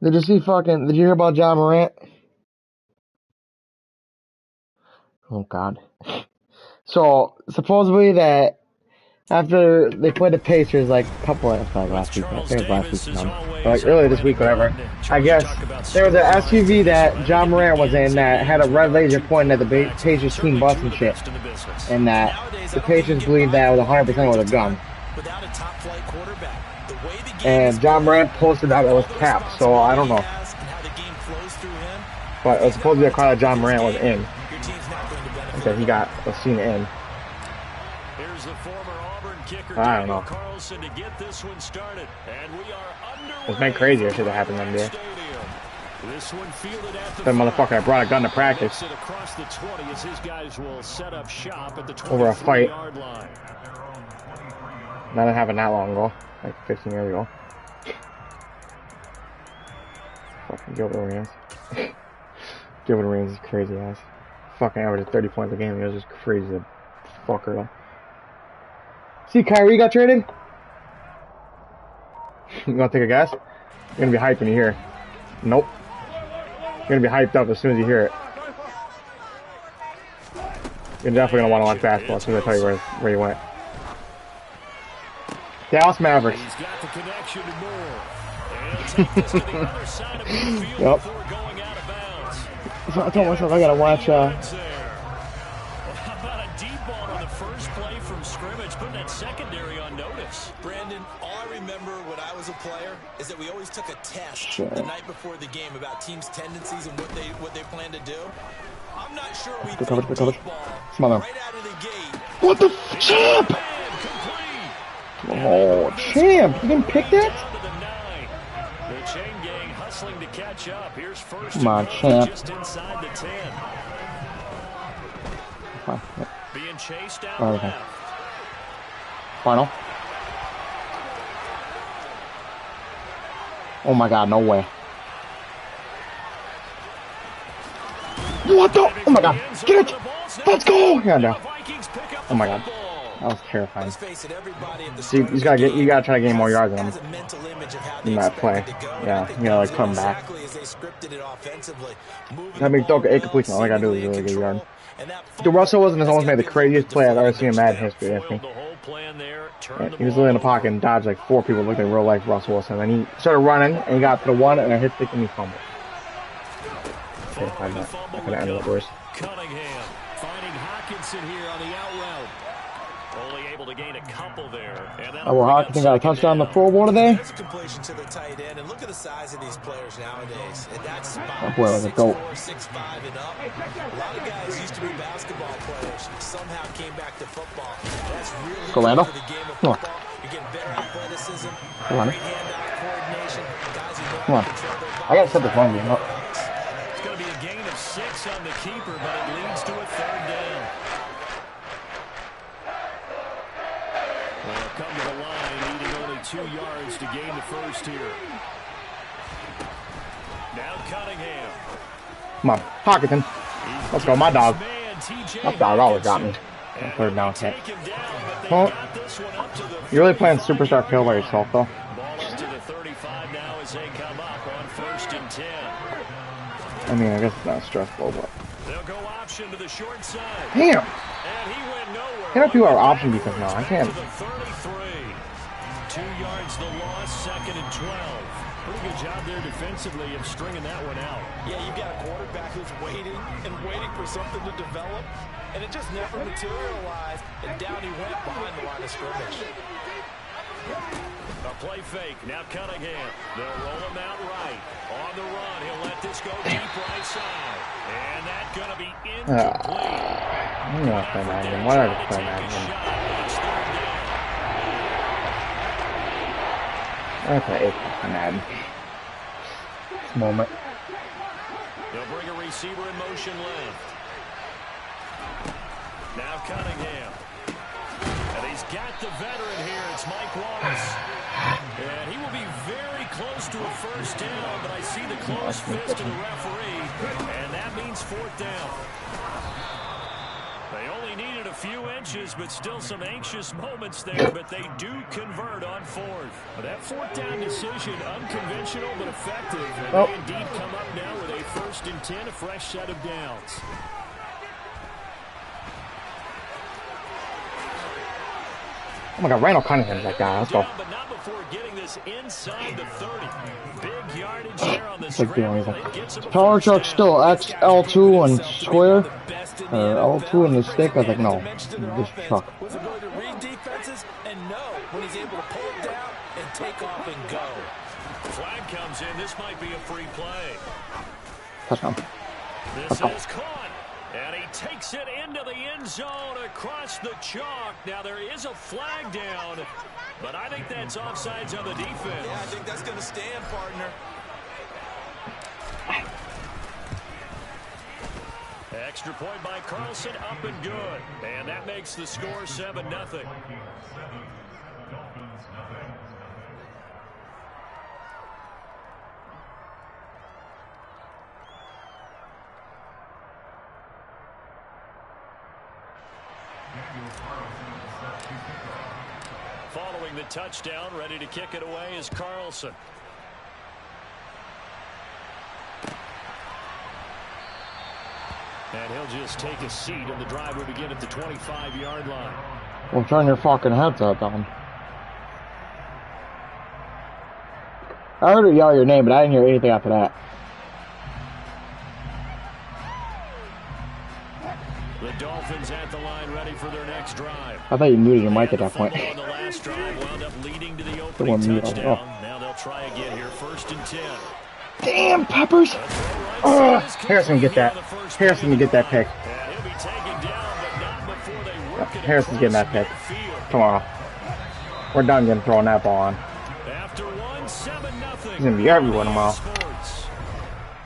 Did you hear about John Morant? Oh god. So, supposedly that After they played the Pacers like a couple of like last week, I think it was last week, but like earlier this week, whatever. I guess there was an SUV that John Morant was in that had a red laser pointing at the Pacers team bus and shit, and that the Pacers believed that was 100% with a gun. And John Morant posted that it was capped, so I don't know. But it was supposed to be a car that John Morant was in, that he got was seen in. I don't know. It's been crazier shit that happened in there. That motherfucker that brought a gun to practice over a fight. That didn't happen that long ago, like 15 years ago. Fucking Gilbert Arenas. Gilbert Arenas is crazy ass. Fucking averaged 30 points a game. He was just crazy as a fucker. Like. See, Kyrie got traded? You wanna take a guess? You're gonna be hyped when you hear it. Nope. You're gonna be hyped up as soon as you hear it. You're definitely gonna wanna watch basketball as soon as I tell you where you went. Dallas Mavericks. He's got the connection to Moore. And he'll take this to the other side of midfield Yep. before going out of bounds. So I told myself I gotta watch How about a deep ball on the first play from scrimmage, putting that secondary on notice. Brandon, all I remember when I was a player is that we always took a test the night before the game about teams' tendencies and what they plan to do. I'm not sure we Good coverage, good coverage. right out of the gate. What the champ? Oh, champ! You didn't pick that? The chain gang hustling to catch up. Here's first. Come on, champ. Just inside the 10. Fine. Being chased down Okay. left. Final. Oh my god, no way. What the? Oh my god, get it! Let's go! Yeah, no. Oh my god. That was terrifying. See, you gotta try to gain more yards than him in that play. Yeah, you gotta like come back. That makes Doka 8 completion. All I gotta do is really good yard. Dude, Russell Wilson has almost made the craziest play I've ever seen in Madden history, I think. Yeah, he was literally in the pocket and dodged like 4 people looking real like Russell Wilson. And he started running and he got to the 1 and I hit stick and he fumbled. Okay, I could have ended up worse. Cunningham finding Hawkinson here on the out route. Only able to gain a couple there. Oh, well, Hawkinson got a touchdown on the Pro Bowl today. Completion to the tight end, and look at the size of these players nowadays. And that's That boy was a goat. 6'5" and up. A lot of guys used to be basketball players. Somehow came back to football. That's really Go, Randall. for the game of Come on. football. You're getting better athleticism, Come on. great hand-eye coordination. Guys who know Come on. how to control their I gotta set this run game up. It's going to be a gain of 6 on the keeper, but it leads to a 3rd down. Well, come to the line, needing only 2 yards to gain the first here. Now Cunningham. Come on, Hawkinson. Let's go, my dog. My dog always got me. 3rd down catch. Well, you're really playing superstar kill by yourself, though. Ball up to the 35 now as they come up on 1st and 10. I mean, I guess it's not stressful, but. They'll go option to the short side. Damn! And he went nowhere. Can't do our option defense now. I can't. To the 33. 2 yards the loss, 2nd and 12. Pretty good job there defensively of stringing that one out. Yeah, you've got a quarterback who's waiting and waiting for something to develop, and it just never materialized, and down he went behind the line of scrimmage. A play fake, now Cunningham. They'll roll him out right. On the run, he'll let this go deep right side. And that's going to be incomplete. I'm not playing Madden. Why did I just play Madden? I play Madden. This moment. They'll bring a receiver in motion left. Now Cunningham. And he's got the veteran here. It's Mike Wallace. And he will be very close to a 1st down, but I see the close fist of the referee, and that means 4th down. They only needed a few inches, but still some anxious moments there, but they do convert on 4th. That 4th down decision, unconventional but effective, and they indeed come up now with a 1st and 10, a fresh set of downs. my God, Randall Cunningham's that guy. Let's go. But not before getting this inside the 30. Big yardage there on the Like doing scramble. anything. It gets him a Power first truck down. still X, L2 and square, or L2 and the stick. I was like, no, this truck. With ability to read defenses and know when he's able to pull it down and take off and go. Flag comes in. This might be a free play. Touchdown. This is caught. And he takes it into the end zone across the chalk. Now there is a flag down, but I think that's offsides on the defense. Yeah, I think that's going to stand, partner. Extra point by Carlson, up and good. And that makes the score 7-0. Following the touchdown, ready to kick it away is Carlson. And he'll just take a seat, and the drive will begin at the 25-yard line. Well, turn your fucking heads up, Don. I heard her yell your name, but I didn't hear anything after that. The Dolphins at the line, ready for their next drive. I thought you muted your mic at that point. On the last drive, wound up leading to the opening touchdown. Now they'll try again here, 1st and 10. Damn, Peppers! Harrison, get that. Harrison, you get that pick. Harrison's getting that pick. Come on. We're done getting throwing that ball on. He's going to be everywhere tomorrow.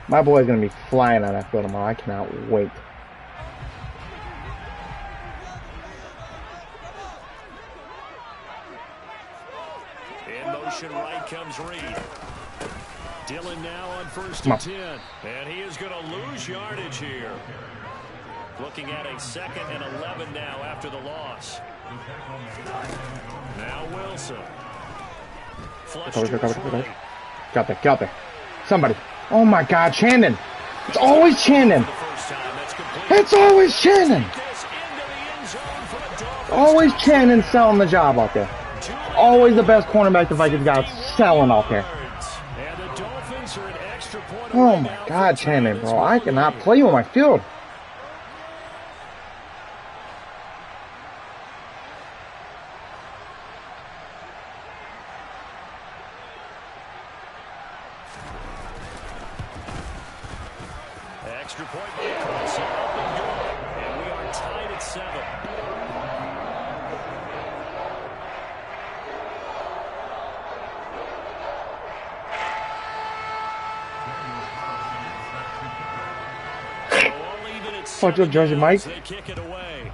My boy's going to be flying on that field tomorrow. I cannot wait. In motion right comes Reed. Dillon now on 1st and 10. And he is going to lose yardage here. Looking at a 2nd and 11 now after the loss. Now Wilson. Got there. Somebody. Oh my God, Shannon. It's always Shannon. It's always Shannon. Always Shannon selling the job out there. Always the best cornerback the Vikings got selling out there. Oh my God, Shannon, bro. I cannot play you on my field. Extra point by Carlson, up and good. And we are tied at 7. Fuck your jersey, Mike. They kick it away.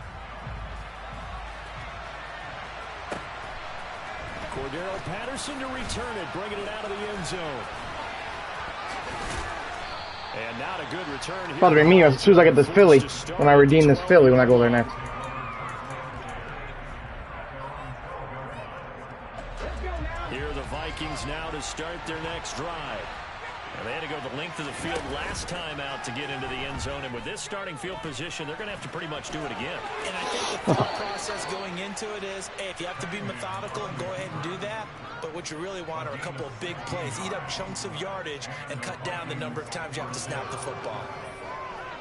Cordero Patterson to return it, bringing it out of the end zone. And not a good return here. Probably me as soon as I get this Philly. When I redeem this Philly when I go there next. Here are the Vikings now to start their next drive. And they had to go the length of the field last time out to get into the end zone. And with this starting field position, they're going to have to pretty much do it again. And I think the thought process going into it is, hey, if you have to be methodical, go ahead and do that. But what you really want are a couple of big plays. Eat up chunks of yardage and cut down the number of times you have to snap the football.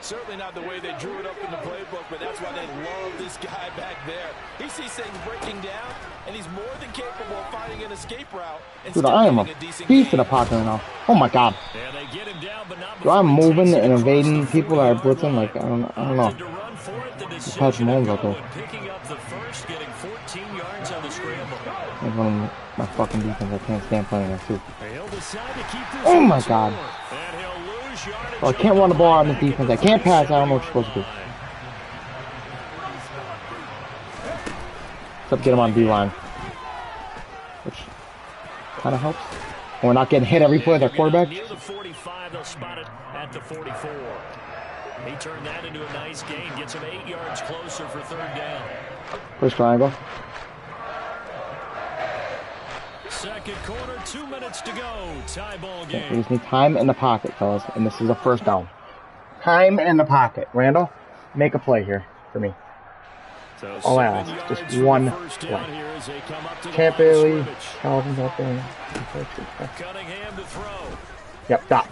Certainly not the way they drew it up in the playbook, but that's why they love this guy back there. He sees things breaking down, and he's more than capable of finding an escape route. Dude, I am a beast in the pocket right now. Oh my God. Dude, I'm moving and evading people that are blitzing. Like, I don't know. Just Patrick Mahomes out there. Like one of my fucking defense. I can't stand playing that too. Oh my God. Well, I can't run the ball on this defense. I can't pass. I don't know what you're supposed to do. Except get him on D-line. Which kind of helps. And we're not getting hit every play with our quarterback. Near the 45, they'll spot it at the 44. He turned that into a nice gain. Gets him 8 yards closer for 3rd down. First triangle. Second quarter, 2 minutes to go. Tie ball game. We just need time in the pocket, fellas. And this is a first down. Time in the pocket. Randall, make a play here for me. So All I 7 ask, just yards for one the first down play. here as they come up to the Can't line of barely. scrimmage. Calvin's out there. Cunningham to throw. Yep, dot.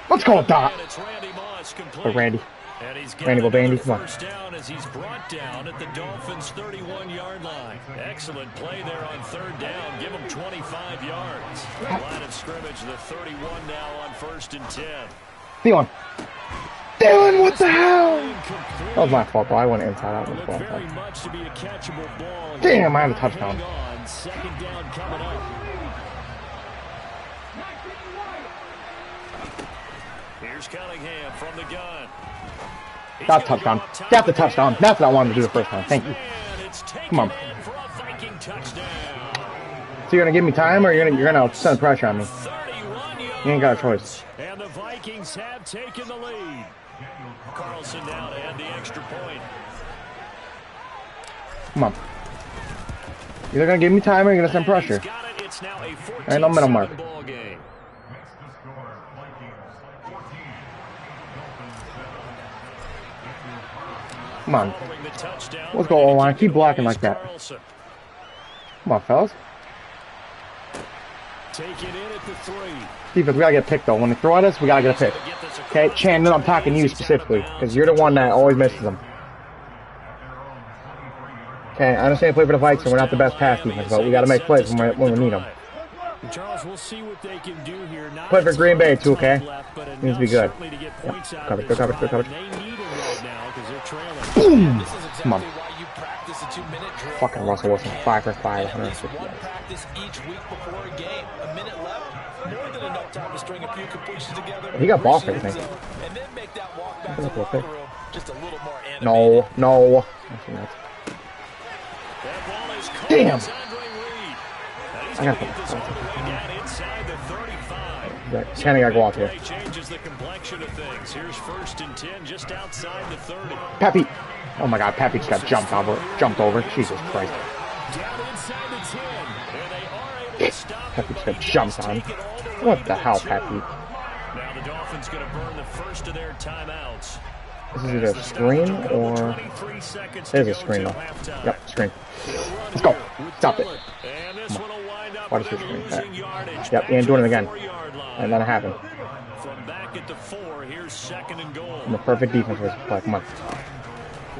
Let's call it dot. And it's Randy Moss For complete. Randy. And he's got Randy will another Bandy, come on. first down as he's brought down at the Dolphins' 31-yard line. Excellent play there on third down. Give him 25 yards. Line of scrimmage, the 31 now on 1st and 10. Theon. Dylan, what the hell? That was my fault, though. I went inside out. Looked very much to be a catchable ball. Damn, I have a touchdown. Hang on. Second down coming up. Here's Cunningham from the gun. He's That's gonna touchdown. go up top That's the of the touchdown. end. That's what I wanted to do the first time. Thank you. And it's taken Come on. in for a Viking touchdown. So you're gonna give me time, or you're gonna send pressure on me? 31 yards. You ain't got a choice. And the Vikings have taken the lead. Carlson now to add the extra point. Come on. You're gonna give me time, or you're gonna send pressure. He's got it. It's now a 14-7 Ain't no middle mark. ball game. Come on. Following the touchdown, Let's go, ready to O-line. kick Keep it blocking away like is that. Carlson. Come on, fellas. Take it in at the 3. Defense, we gotta get a pick, though. When they throw at us, we gotta get a pick. Okay, Chandler, I'm talking to you specifically, because you're the one that always misses them. Okay, I understand play for the Vikes, and we're not the best pass defense, but we gotta make plays when we need them. Charles, we'll see what they can do here. Not Play for a Green Bay, ton too, of time okay? left, but Needs to be good. certainly to get points out Cover, of this good coverage, good drive, coverage. and they need them right now because they're trailing. Boom! This is exactly Come on. why you practice a 2-minute drill. Fucking Russell Wilson, 5 for 5, At least 150 one yards. practice each week before a game. A minute left, more than enough time to string a few completions together. He got ball reach the for the end thing. zone, and then make that walk back to Look the at that. locker room just a little more animated. No, no. Actually, that's- That ball is caught. Damn. It's Andre Reed. And he's I going got to get this all the way down inside the 35. Kenny gotta go out here. Play changes the complexion of things. Here's 1st and 10 just outside the 30. Pepe. Oh my god, Pepe just got jumped over. Jesus Christ. Down inside the 10. And they are able to stop Pepe it, just but got he jumped does on. take it all the way What to the hell, 2. Pepe? Now the Dolphins going to burn the first of their timeouts. This is either a screen or... 23 seconds It is to a go screen, till though. halftime. Yep, screen. Let's go. Stop it. And this one will wind up Why does with it them screen? losing yardage. Yep, back he ain't to doing the it again. 4-yard line. And then it happened. From back at the 4, here's 2nd and goal. I'm the perfect defense for this play. Come on.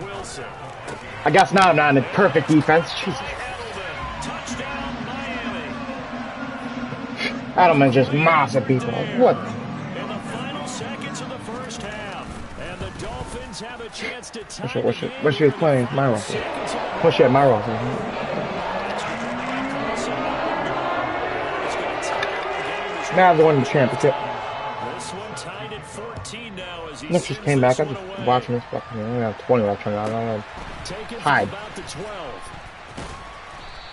Wilson. I guess now I'm not in the perfect defense. Jesus. Edelman. Touchdown, Miami. Edelman's just mossing people. What? In the final seconds of the first half. And the Dolphins have a chance to tie What's she playing? My role. What's she at my role? Now the one in the championship. This one tied at 14 now as he Nick just came back. I'm just watching this fucking. I have 20 left. I don't know. Take it Hide. from about the 12.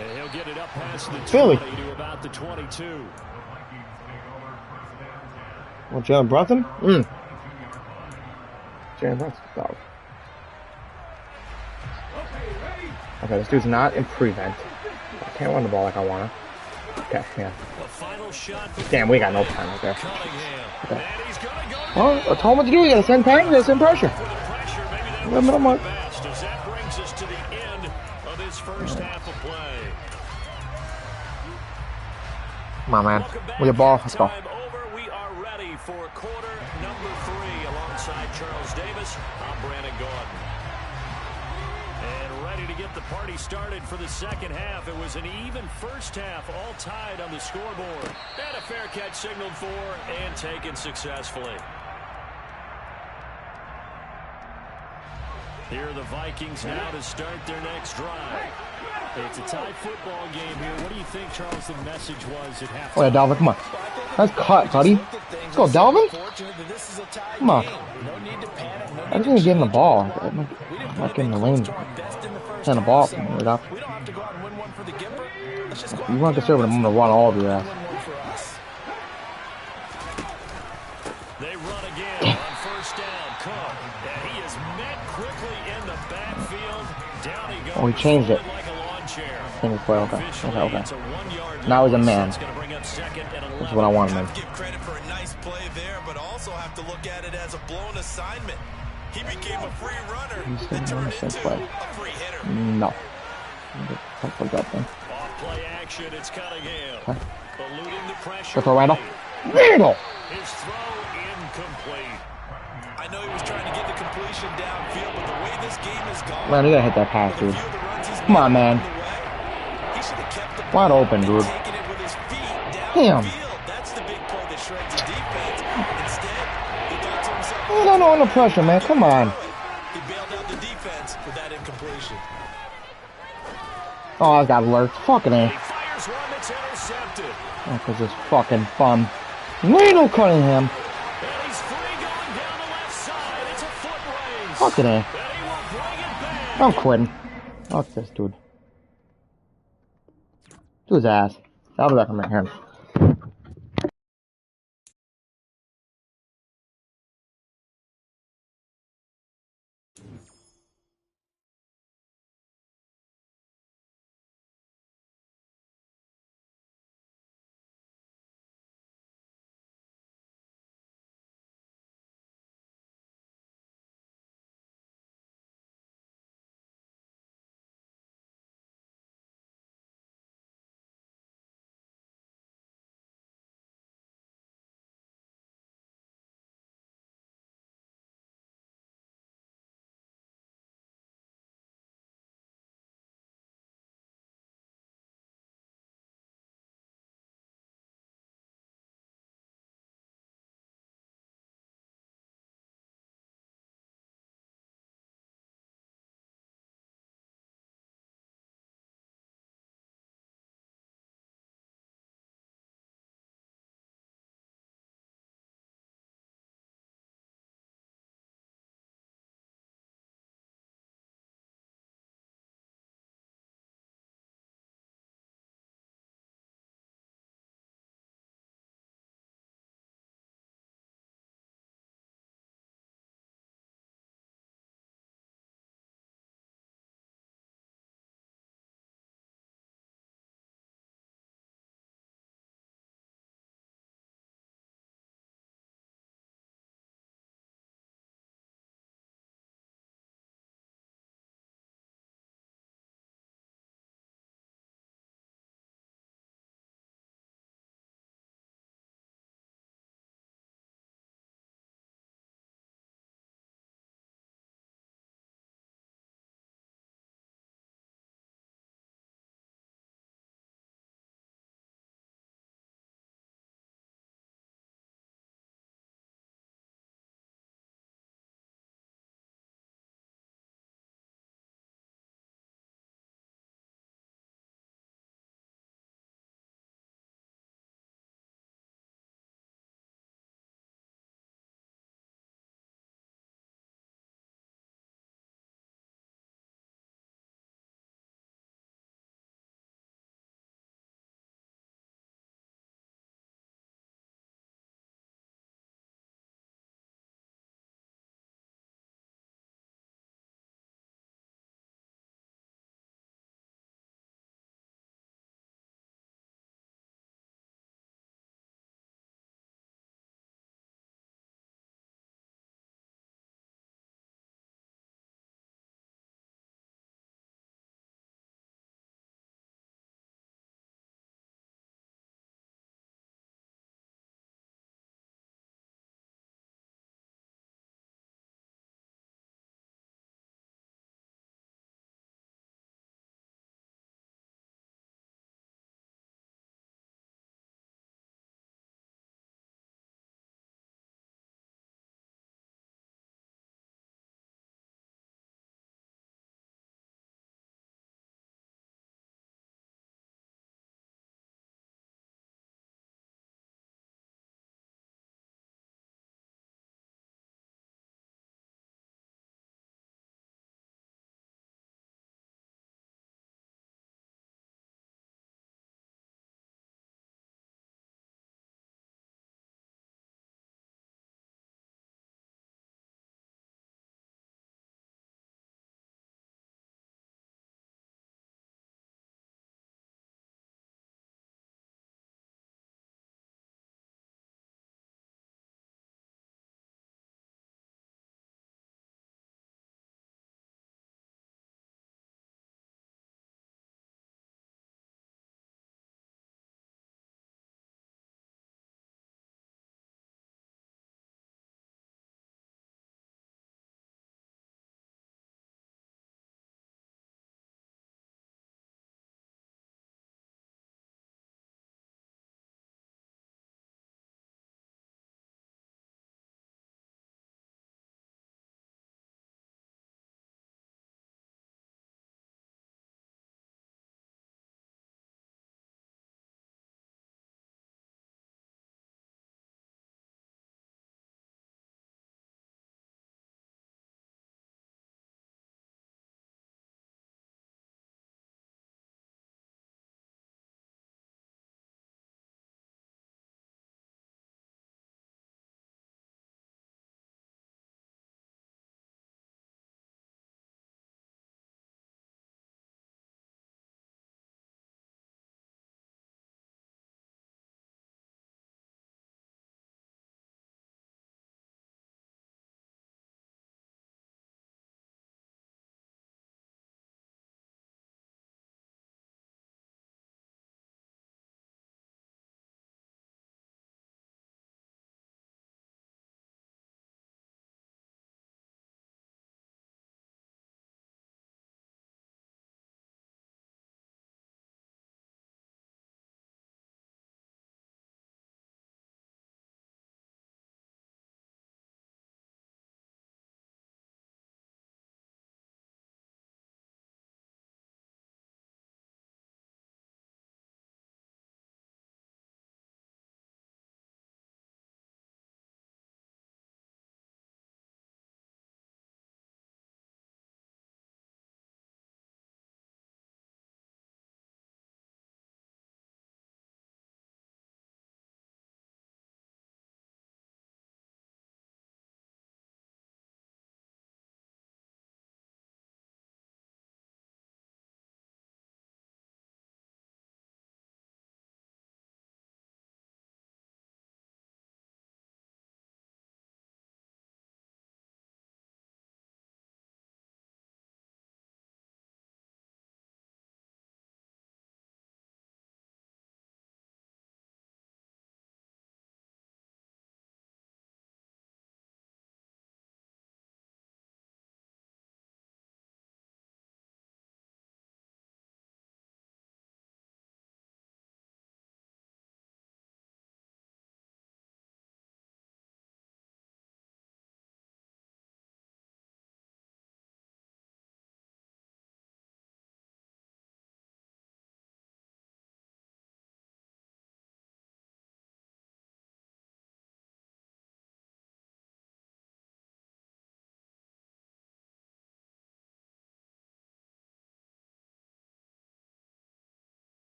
And he'll get it up past the 20 Philly. to about the 22. Well, Jalen Brunson? Jalen Brunson. Oh. Okay, this dude's not in prevent. I can't run the ball like I wanna. Okay, yeah. The final shot for Damn, we got no time right there. Cunningham. And he's gonna go Well, I told him what to do. You gotta send time. You gotta send pressure. for the pressure. Maybe that The middle mark. best as that brings us to the end of this first half of play. Come on, man. Welcome back. With your ball, let's go. Halftime over. We are ready for quarter number 3 alongside Charles Davis. I'm Brandon Gordon. And ready to get the party started for the second half. It was an even first half, all tied on the scoreboard. And a fair catch signaled for and taken successfully. Here are the Vikings now to start their next drive. It's a tied football game here. What do you think, Charles, the message was at halftime? Oh, yeah, Dalvin, come on. Nice cut, buddy. Let's go, Dalvin. Come on. I just need to get in the ball. I'm not getting the lane. Send the ball from right up. You want conservative, I'm going to run all of your ass. They run again on first down. Cook. And he is met quickly in the backfield. Down he goes. Oh, he changed it. Like a lawn chair. Change the play, okay. Officially, Okay. it's a 1-yard Now he's a loss. man. That's gonna bring up 2nd and 11. That's what I want, man. Give credit for a nice play there, but also have to look at it as a blown assignment. He became a free runner He's that turned same into play. a free hitter. No. Fuck up then. Off play action, it's Cunningham. Huh? Eluding the pressure. Go throw Randall. late. Randall! His throw incomplete. I know he was trying to get the completion downfield, but the way this game has gone, Man, you gotta hit that pass, with a dude. few of the runs he's Come on, made man. along the way, he should have kept the Wide ball open, and dude. taken it with his feet Damn. downfield. That's the big play that shreds the defense. Instead, he thought to himself, Oh, no, under pressure, man. Come on. he bailed out the defense with that incompletion. Oh, I got lurked. Fucking A. He fires one that's intercepted. Oh, cause this fucking bum. Randall Cunningham. And he's free going down the left side. It's a foot race. Fucking A. And he will bring it back. I'm quitting. Fuck this dude. To his ass. I'll be back in my hand.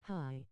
Hi.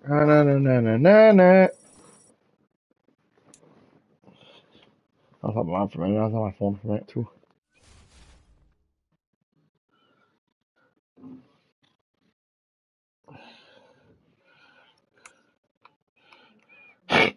Na na na na na na na. I was on my phone for a minute. I was on my phone for a minute too.